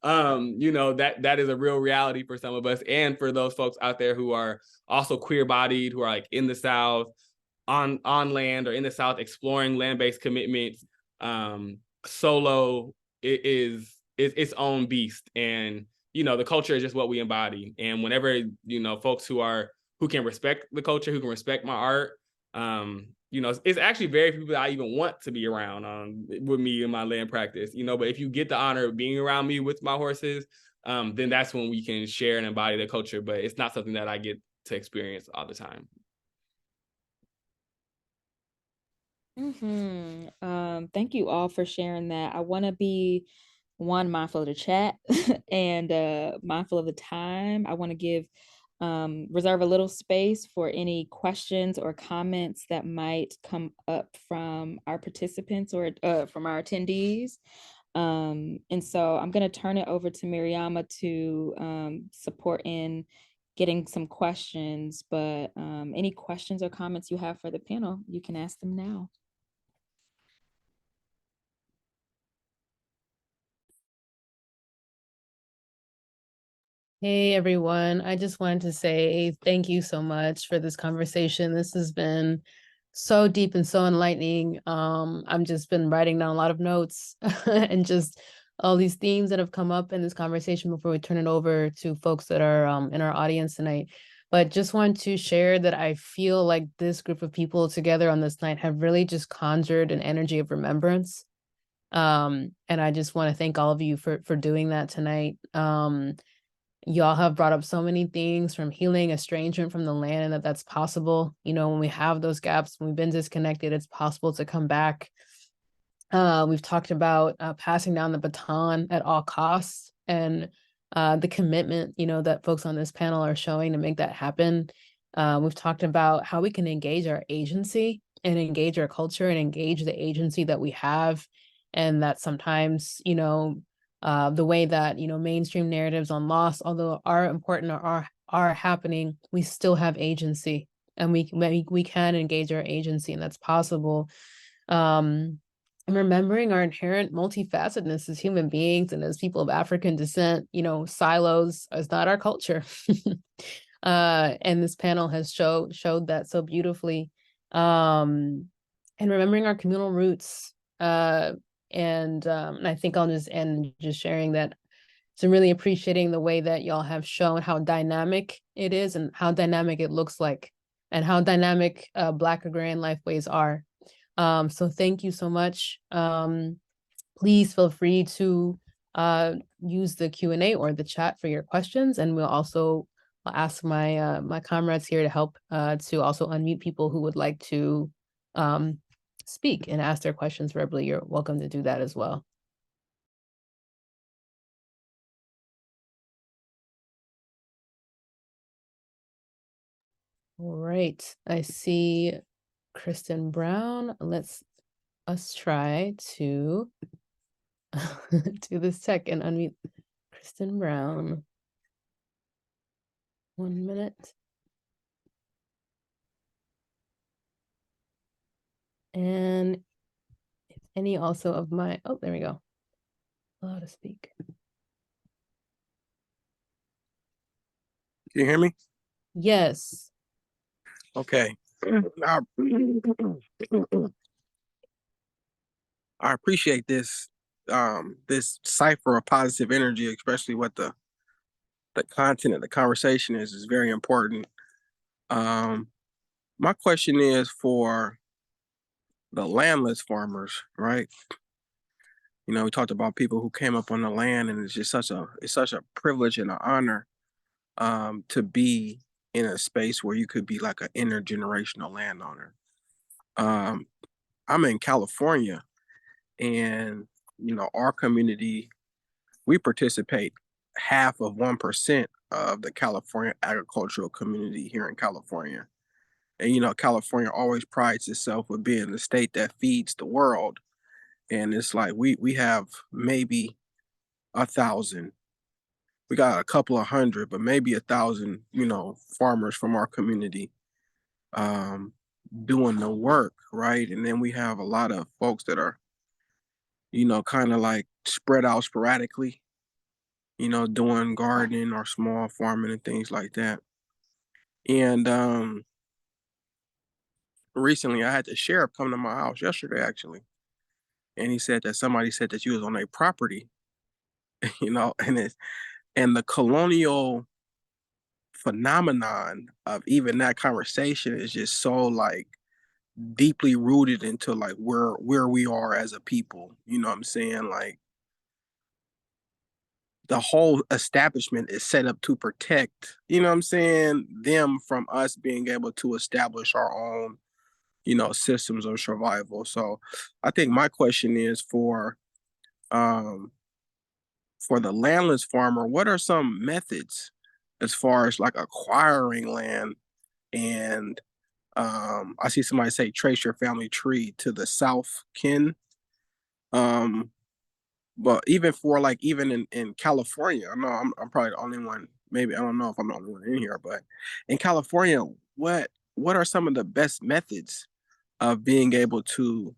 That is a real reality for some of us, and for those folks out there who are also queer-bodied, who are like in the South, on land, or in the South exploring land-based commitments. Solo is its own beast, and the culture is just what we embody. And whenever folks who can respect the culture, who can respect my art, it's actually very few people that I even want to be around with me in my land practice, but if you get the honor of being around me with my horses, then that's when we can share and embody the culture. But it's not something that I get to experience all the time. Thank you all for sharing that. I want to be mindful of the chat and mindful of the time. I want to give reserve a little space for any questions or comments that might come up from our participants or from our attendees. And so I'm going to turn it over to Mariama to support in getting some questions, but any questions or comments you have for the panel, you can ask them now. Hey everyone, I just wanted to say thank you so much for this conversation. This has been so deep and so enlightening. I've just been writing down a lot of notes and just all these themes that have come up in this conversation before we turn it over to folks that are in our audience tonight. But just want to share that I feel like this group of people together on this night have really just conjured an energy of remembrance. And I just want to thank all of you for doing that tonight. Y'all have brought up so many things, from healing estrangement from the land, and that's possible. You know, when we have those gaps, when we've been disconnected, it's possible to come back. We've talked about passing down the baton at all costs, and the commitment, you know, that folks on this panel are showing to make that happen. We've talked about how we can engage our agency and engage our culture and engage the agency that we have, and that sometimes, you know, the way that, you know, mainstream narratives on loss, although are important or are happening, we still have agency, and we can engage our agency, and that's possible. And remembering our inherent multifacetedness as human beings and as people of African descent, you know, silos is not our culture. And this panel has showed that so beautifully. And remembering our communal roots. And I think I'll just end just sharing that. So really appreciating the way that y'all have shown how dynamic it is and how dynamic it looks like, and how dynamic Black Agrarian Lifeways are. So thank you so much. Please feel free to use the Q&A or the chat for your questions, and we'll also ask my my comrades here to help to also unmute people who would like to speak and ask their questions verbally. You're welcome to do that as well. All right, I see Kristen Brown. Let's try to do this tech and unmute Kristen Brown. 1 minute. And if any also of my, oh, there we go. Allow to speak. Can you hear me? Yes. Okay. I appreciate this this cipher of positive energy, especially what the content of the conversation is very important. My question is for the landless farmers, right? You know, we talked about people who came up on the land, and it's just such a privilege and an honor to be in a space where you could be like an intergenerational landowner. I'm in California, and you know, our community, we participate 0.5% of the California agricultural community here in California. And you know, California always prides itself with being the state that feeds the world. And it's like we have maybe 1,000. We got a couple of hundred, but maybe 1,000, you know, farmers from our community doing the work, right? And then we have a lot of folks that are, you know, kind of like spread out sporadically, you know, doing gardening or small farming and things like that. And recently I had the sheriff come to my house yesterday, actually. And he said that somebody said that you was on a property, you know, and the colonial phenomenon of even that conversation is just so like deeply rooted into like where we are as a people. You know what I'm saying? Like the whole establishment is set up to protect, you know what I'm saying, them from us being able to establish our own systems of survival. So I think my question is um, for the landless farmer, what are some methods as far as like acquiring land? And I see somebody say trace your family tree to the south kin. Um, but even for like even in California, I know I'm probably the only one. Maybe I don't know if I'm the only one in here, but in California, what are some of the best methods of being able to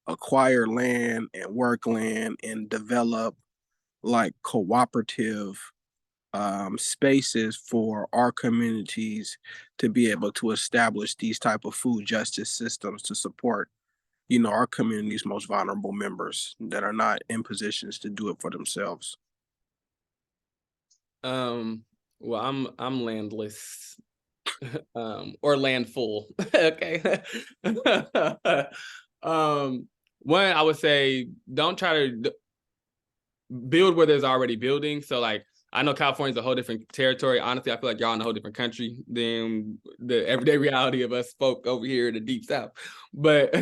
acquire land and work land and develop like cooperative spaces for our communities to be able to establish these type of food justice systems to support our community's most vulnerable members that are not in positions to do it for themselves. Well, I'm landless, or landful. Okay. One, I would say don't try to build where there's already building. So like, I know California's a whole different territory. Honestly, I feel like y'all in a whole different country than the everyday reality of us folk over here in the deep south. But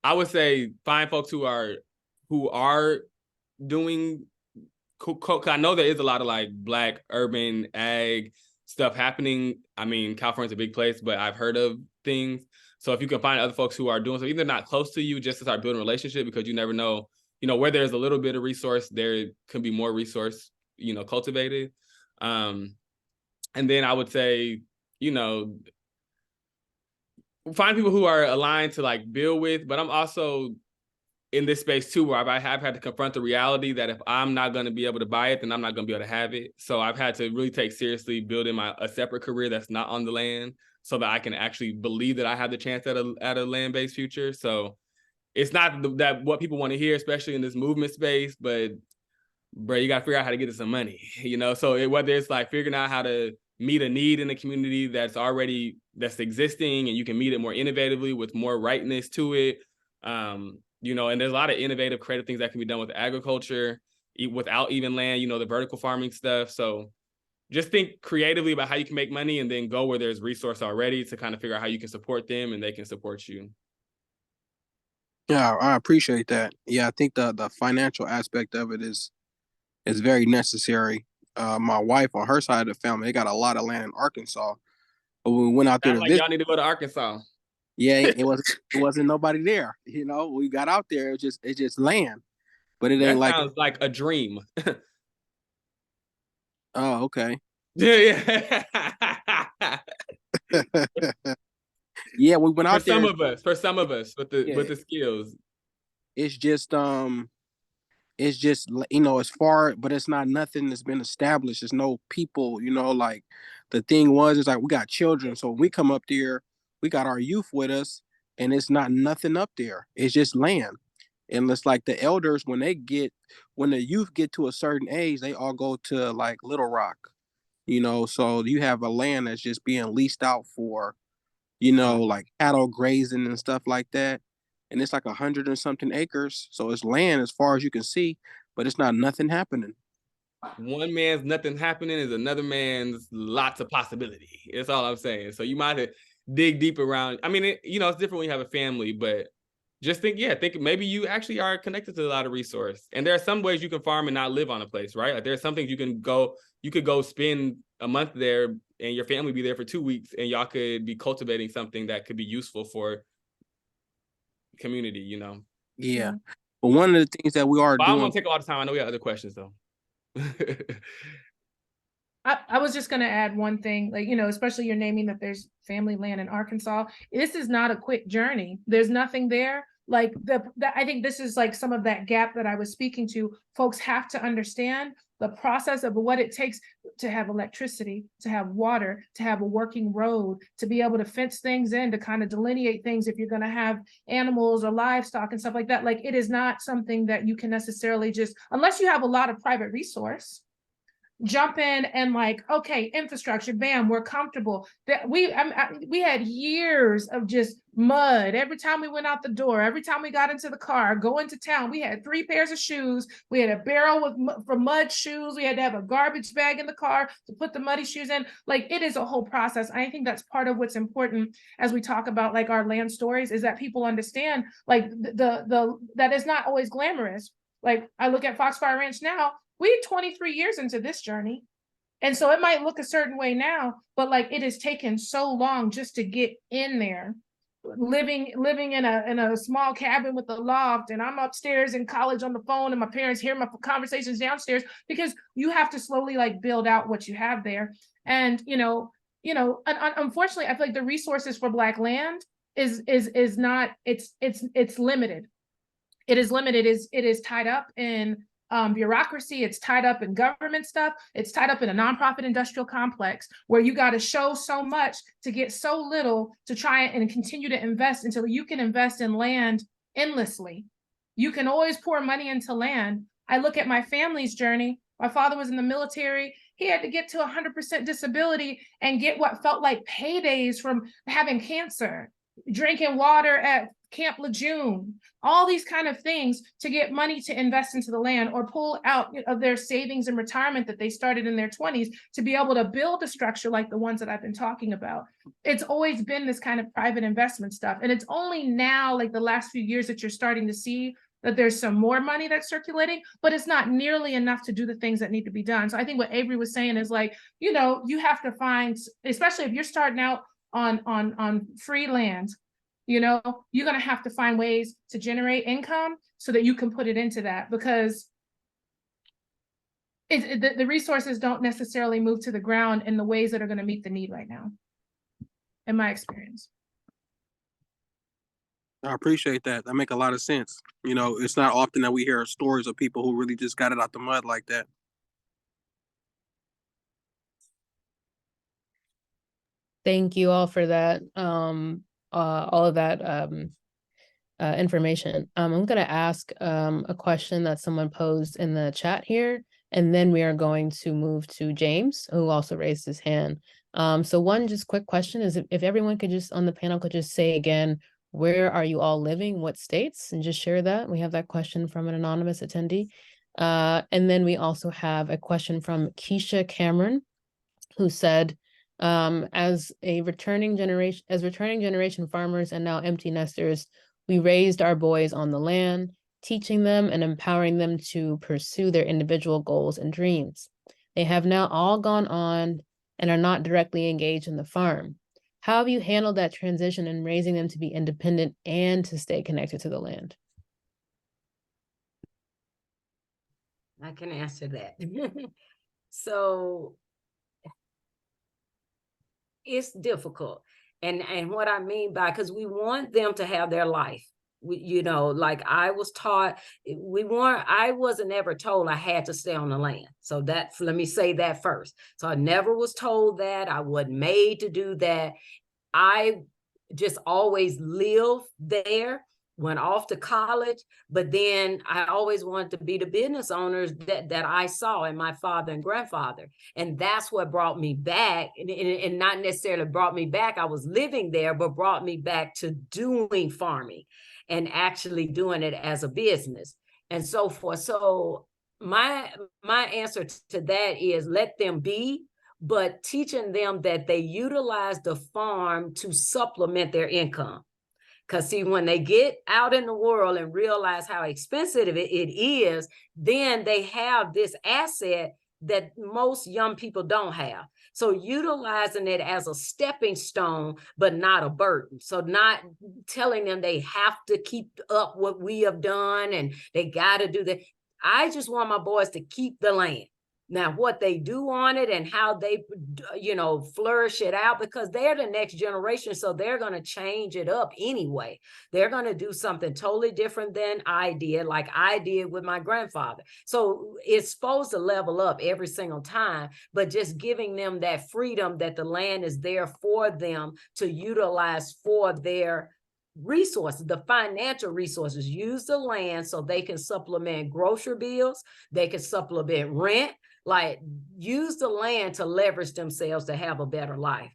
I would say find folks who are doing cool. I know there is a lot of like Black urban ag stuff happening. I mean, California's a big place, but I've heard of things. So if you can find other folks who are doing so, even not close to you, just to start building a relationship, because you never know, where there's a little bit of resource, there can be more resource, cultivated. And then I would say, find people who are aligned to like build with, but I'm also in this space too, where I have had to confront the reality that if I'm not going to be able to buy it, then I'm not going to be able to have it. So I've had to really take seriously building a separate career that's not on the land, so that I can actually believe that I have the chance at a land-based future. So it's not that what people want to hear, especially in this movement space, but bro, you got to figure out how to get to some money, So whether it's like figuring out how to meet a need in the community that's existing, and you can meet it more innovatively with more rightness to it. And there's a lot of innovative, creative things that can be done with agriculture without even land, the vertical farming stuff. So just think creatively about how you can make money, and then go where there's resource already to kind of figure out how you can support them and they can support you. Yeah, I appreciate that. Yeah, I think the financial aspect of it is very necessary. My wife on her side of the family, they got a lot of land in Arkansas. But when we went out there Sounds to like visit, y'all need to go to Arkansas. yeah, it wasn't nobody there. We got out there, it's just land, but it ain't That like, sounds like a dream. oh, okay. Yeah. Yeah, we went For out some there. of us with Yeah, the skills. it's just as far, but it's not nothing that's been established. There's no people, like the thing was, it's like we got children, so when we come up there, we got our youth with us, and it's not nothing up there. It's just land. And it's like the elders, when the youth get to a certain age, they all go to like Little Rock, so you have a land that's just being leased out for, like cattle grazing and stuff like that. And it's like 100 and something acres. So it's land as far as you can see, but it's not nothing happening. One man's nothing happening is another man's lots of possibility. That's all I'm saying. So you might have dig deep around. I mean, it's different when you have a family, but just think maybe you actually are connected to a lot of resource. And there are some ways you can farm and not live on a place, right? Like there's some things you could go spend a month there and your family be there for 2 weeks, and y'all could be cultivating something that could be useful for community, Yeah. But one of the things that we are But I don't doing, want to take a lot of time. I know we have other questions though. I was just going to add one thing, like, especially you're naming that there's family land in Arkansas. This is not a quick journey. There's nothing there. Like I think this is like some of that gap that I was speaking to. Folks have to understand the process of what it takes to have electricity, to have water, to have a working road, to be able to fence things in, to kind of delineate things if you're going to have animals or livestock and stuff like that. Like it is not something that you can necessarily just, unless you have a lot of private resource, jump in and like, okay, infrastructure, bam, we're comfortable. That we had years of just mud every time we went out the door, every time we got into the car, go into town. We had 3 pairs of shoes. We had a barrel for mud shoes. We had to have a garbage bag in the car to put the muddy shoes in. Like, it is a whole process. I think that's part of what's important as we talk about like our land stories, is that people understand like the that is not always glamorous. Like, I look at Foxfire Ranch now, we're 23 years into this journey. And so it might look a certain way now, but like, it has taken so long just to get in there. Living in a small cabin with a loft, and I'm upstairs in college on the phone, and my parents hear my conversations downstairs, because you have to slowly like build out what you have there. And unfortunately, I feel like the resources for Black land is not, it's limited. It is limited. It is tied up in bureaucracy. It's tied up in government stuff. It's tied up in a nonprofit industrial complex where you got to show so much to get so little to try and continue to invest until you can invest in land endlessly. You can always pour money into land. I look at my family's journey. My father was in the military. He had to get to 100% disability and get what felt like paydays from having cancer, drinking water at Camp Lejeune, all these kind of things to get money to invest into the land or pull out of their savings and retirement that they started in their 20s to be able to build a structure like the ones that I've been talking about. It's always been this kind of private investment stuff. And it's only now, like the last few years, that you're starting to see that there's some more money that's circulating, but it's not nearly enough to do the things that need to be done. So I think what Avery was saying is like, you have to find, especially if you're starting out on free land, you're going to have to find ways to generate income so that you can put it into that, because the resources don't necessarily move to the ground in the ways that are going to meet the need right now, in my experience. I appreciate that. That make a lot of sense. It's not often that we hear stories of people who really just got it out the mud like that. Thank you all for that. All of that information. I'm going to ask a question that someone posed in the chat here, and then we are going to move to James, who also raised his hand. So one just quick question is if everyone could just on the panel could just say again, where are you all living? What states? And just share that. We have that question from an anonymous attendee. And then we also have a question from Keisha Cameron, who said, as returning generation farmers and now empty nesters, we raised our boys on the land, teaching them and empowering them to pursue their individual goals and dreams. They have now all gone on and are not directly engaged in the farm. How have you handled that transition in raising them to be independent and to stay connected to the land? I can answer that. So it's difficult. And what I mean by, because we want them to have their life. Like I was taught, I wasn't ever told I had to stay on the land. So let me say that first. So I never was told that. I wasn't made to do that. I just always lived there, went off to college, but then I always wanted to be the business owners that I saw in my father and grandfather. And that's what brought me back, and not necessarily brought me back. I was living there, but brought me back to doing farming and actually doing it as a business and so forth. So my answer to that is let them be, but teaching them that they utilize the farm to supplement their income. Because see, when they get out in the world and realize how expensive it is, then they have this asset that most young people don't have. So utilizing it as a stepping stone, but not a burden. So not telling them they have to keep up what we have done and they got to do that. I just want my boys to keep the land. Now, what they do on it and how they, flourish it out, because they're the next generation. So they're going to change it up anyway. They're going to do something totally different than I did, like I did with my grandfather. So it's supposed to level up every single time, but just giving them that freedom that the land is there for them to utilize for their resources, the financial resources. Use the land so they can supplement grocery bills, they can supplement rent, like use the land to leverage themselves to have a better life.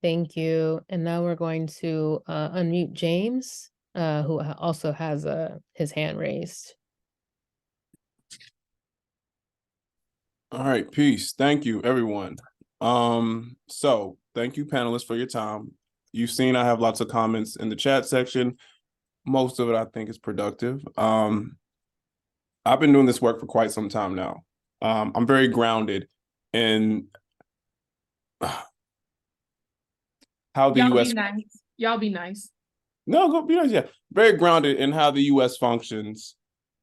Thank you. And now we're going to unmute James, who also has his hand raised. All right, peace. Thank you, everyone. So thank you, panelists, for your time. You've seen I have lots of comments in the chat section. Most of it I think is productive. I've been doing this work for quite some time now. I'm very grounded in how the Y'all US be nice. Y'all be nice. No, go be nice, yeah. Very grounded in how the US functions,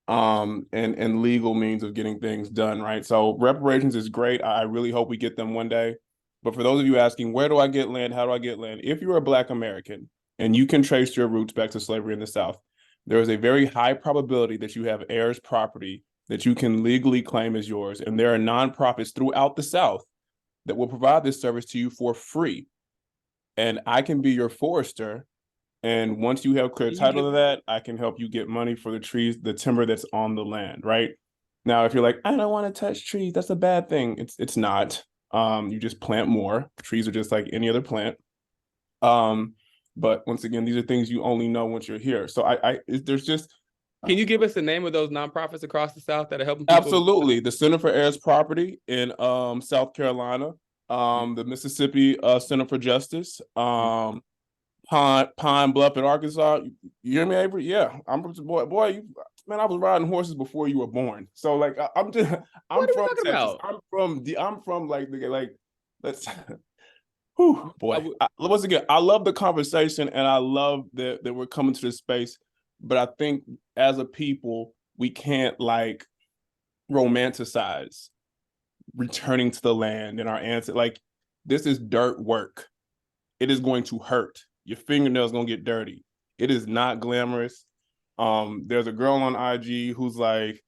and legal means of getting things done, right? So reparations is great. I really hope we get them one day. But for those of you asking, where do I get land? How do I get land? If you're a Black American and you can trace your roots back to slavery in the South, there is a very high probability that you have heirs property that you can legally claim as yours. And there are nonprofits throughout the South that will provide this service to you for free. And I can be your forester. And once you have clear title to that, I can help you get money for the trees, the timber that's on the land, right? Now, if you're like, I don't want to touch trees, that's a bad thing. It's not. You just plant more. Trees are just like any other plant. But once again, these are things you only know once you're here. So there's just. Can you give us the name of those nonprofits across the South that are helping people? Absolutely. The Center for Heirs Property in South Carolina, the Mississippi Center for Justice, Pine Bluff in Arkansas. You hear me, Avery? Yeah, I'm boy. Man, I was riding horses before you were born. So like, I'm from Texas. I'm from like let's. Whew, boy. Once again, I love the conversation and I love that we're coming to this space. But I think as a people, we can't like romanticize returning to the land and our ancestors. Like, this is dirt work. It is going to hurt. Your fingernails gonna get dirty. It is not glamorous. There's a girl on IG who's like,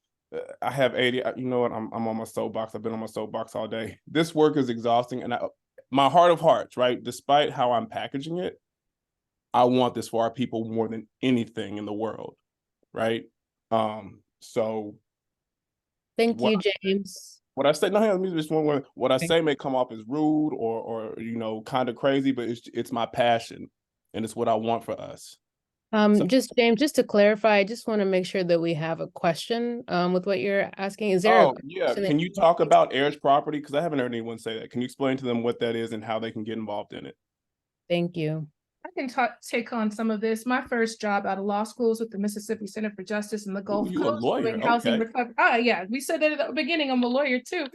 I have 80. You know what? I'm on my soapbox. I've been on my soapbox all day. This work is exhausting, and my heart of hearts, right? Despite how I'm packaging it, I want this for our people more than anything in the world, right? So. Thank you, James. What I say, no, let me just one word. What I say may come off as rude or kind of crazy, but it's my passion, and it's what I want for us. Just James, just to clarify, I just want to make sure that we have a question with what you're asking. Is there? Can you talk about heirs property? Because I haven't heard anyone say that. Can you explain to them what that is and how they can get involved in it? Thank you. I can take on some of this. My first job out of law school was with the Mississippi Center for Justice in the Gulf Coast. A lawyer. Doing housing recovery. Yeah, we said that at the beginning. I'm a lawyer too.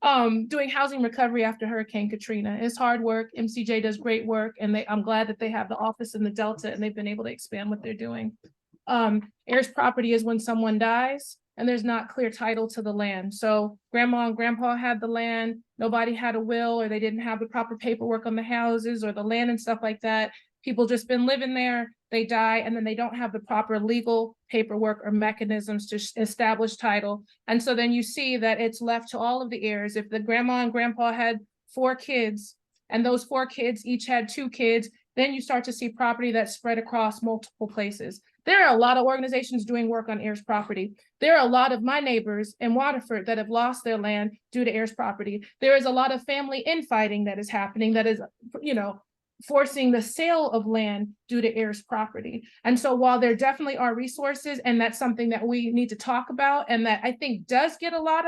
Doing housing recovery after Hurricane Katrina. It's hard work. MCJ does great work, and I'm glad that they have the office in the Delta and they've been able to expand what they're doing. Heirs property is when someone dies and there's not clear title to the land. So grandma and grandpa had the land, nobody had a will, or they didn't have the proper paperwork on the houses or the land and stuff like that. People just been living there, they die, and then they don't have the proper legal paperwork or mechanisms to establish title. And so then you see that it's left to all of the heirs. If the grandma and grandpa had 4 kids, and those 4 kids each had 2 kids, then you start to see property that's spread across multiple places. There are a lot of organizations doing work on heirs property. There are a lot of my neighbors in Waterford that have lost their land due to heirs property. There is a lot of family infighting that is happening that is, forcing the sale of land due to heirs property. And so while there definitely are resources, and that's something that we need to talk about, and that I think does get a lot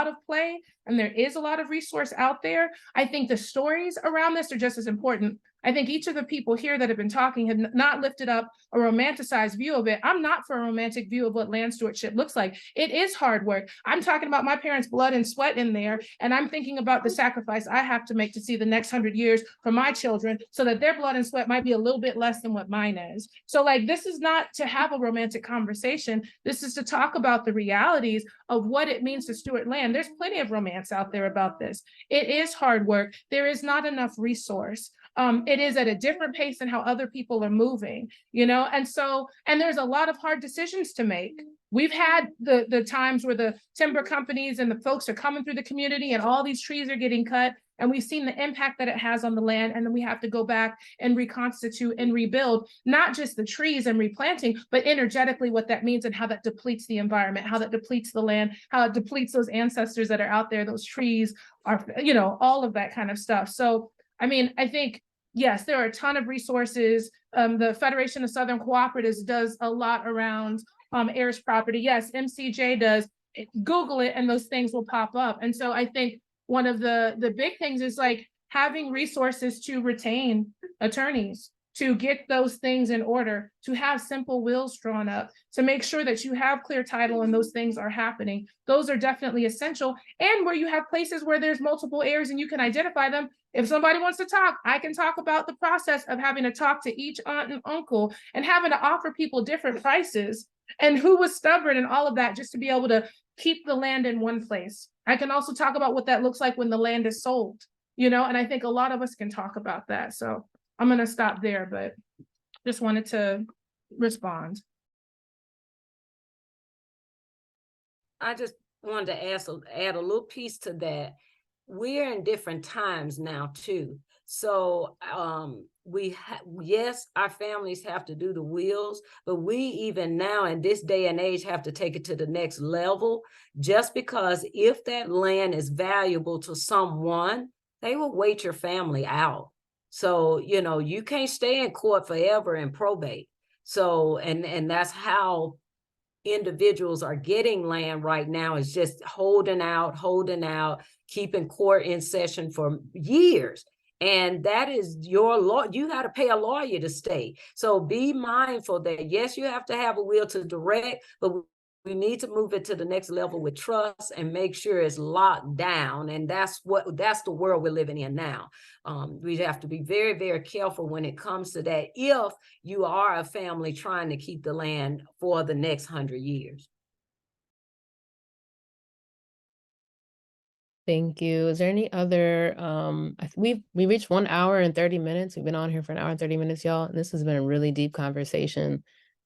of play, and there is a lot of resource out there, I think the stories around this are just as important. I think each of the people here that have been talking have not lifted up a romanticized view of it. I'm not for a romantic view of what land stewardship looks like. It is hard work. I'm talking about my parents' blood and sweat in there, and I'm thinking about the sacrifice I have to make to see the next 100 years for my children so that their blood and sweat might be a little bit less than what mine is. So like, this is not to have a romantic conversation. This is to talk about the realities of what it means to steward land. There's plenty of romance out there about this. It is hard work. There is not enough resource. It is at a different pace than how other people are moving, and there's a lot of hard decisions to make. We've had the times where the timber companies and the folks are coming through the community and all these trees are getting cut. and we've seen the impact that it has on the land, and then we have to go back and reconstitute and rebuild, not just the trees and replanting, but energetically what that means and how that depletes the environment, how that depletes the land, how it depletes those ancestors that are out there, those trees are, you know, all of that kind of stuff. So, I mean, I think, yes, there are a ton of resources. The Federation of Southern Cooperatives does a lot around heirs property. Yes, MCJ does. Google it and those things will pop up. And so I think one of the big things is like having resources to retain attorneys, to get those things in order, to have simple wills drawn up, to make sure that you have clear title and those things are happening. Those are definitely essential. And where you have places where there's multiple heirs and you can identify them. If somebody wants to talk, I can talk about the process of having to talk to each aunt and uncle and having to offer people different prices and who was stubborn and all of that, just to be able to keep the land in one place. I can also talk about what that looks like when the land is sold, you know, and I think a lot of us can talk about that. So I'm going to stop there, but just wanted to respond. I just wanted to add a little piece to that. We're in different times now too. So yes, our families have to do the wills, but we even now in this day and age have to take it to the next level, just because if that land is valuable to someone, they will wait your family out. So, you know, you can't stay in court forever in probate. So, and that's how individuals are getting land right now, is just holding out, keeping court in session for years. And that is your law. You got to pay a lawyer to stay. So be mindful that yes, you have to have a will to direct, but we need to move it to the next level with trust and make sure it's locked down. And that's the world we're living in now. We have to be very, very careful when it comes to that, if you are a family trying to keep the land for the next 100 years. Thank you. Is there any other, we reached 1 hour and 30 minutes. We've been on here for an hour and 30 minutes, y'all. And this has been a really deep conversation.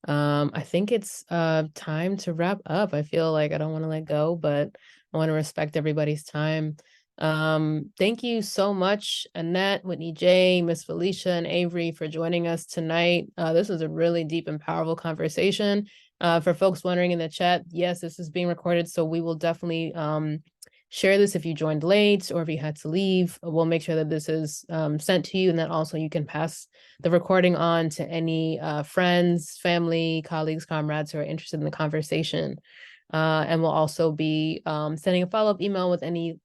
I think it's time to wrap up. I feel like I don't want to let go, but I want to respect everybody's time. Thank you so much, Annette, Whitney J, Miss Felicia, and Avery for joining us tonight. This was a really deep and powerful conversation. For folks wondering in the chat, yes, this is being recorded, so we will definitely share this if you joined late or if you had to leave. We'll make sure that this is sent to you, and that also you can pass the recording on to any friends, family, colleagues, comrades who are interested in the conversation. And we'll also be sending a follow-up email with any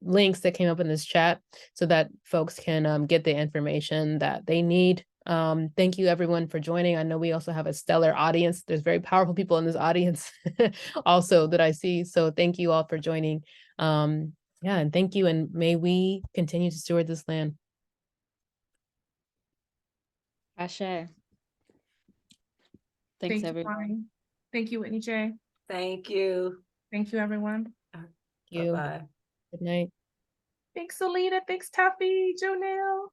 links that came up in this chat so that folks can get the information that they need. Thank you everyone for joining. I know we also have a stellar audience. There's very powerful people in this audience also that I see. So thank you all for joining. Yeah, and thank you. And may we continue to steward this land. Ashe. Thanks, Thank you, everyone. Bonnie. Thank you, Whitney J. Thank you. Thank you, everyone. Thank you. Bye-bye. Good night. Thanks, Alita. Thanks, Tuffy, Jonelle.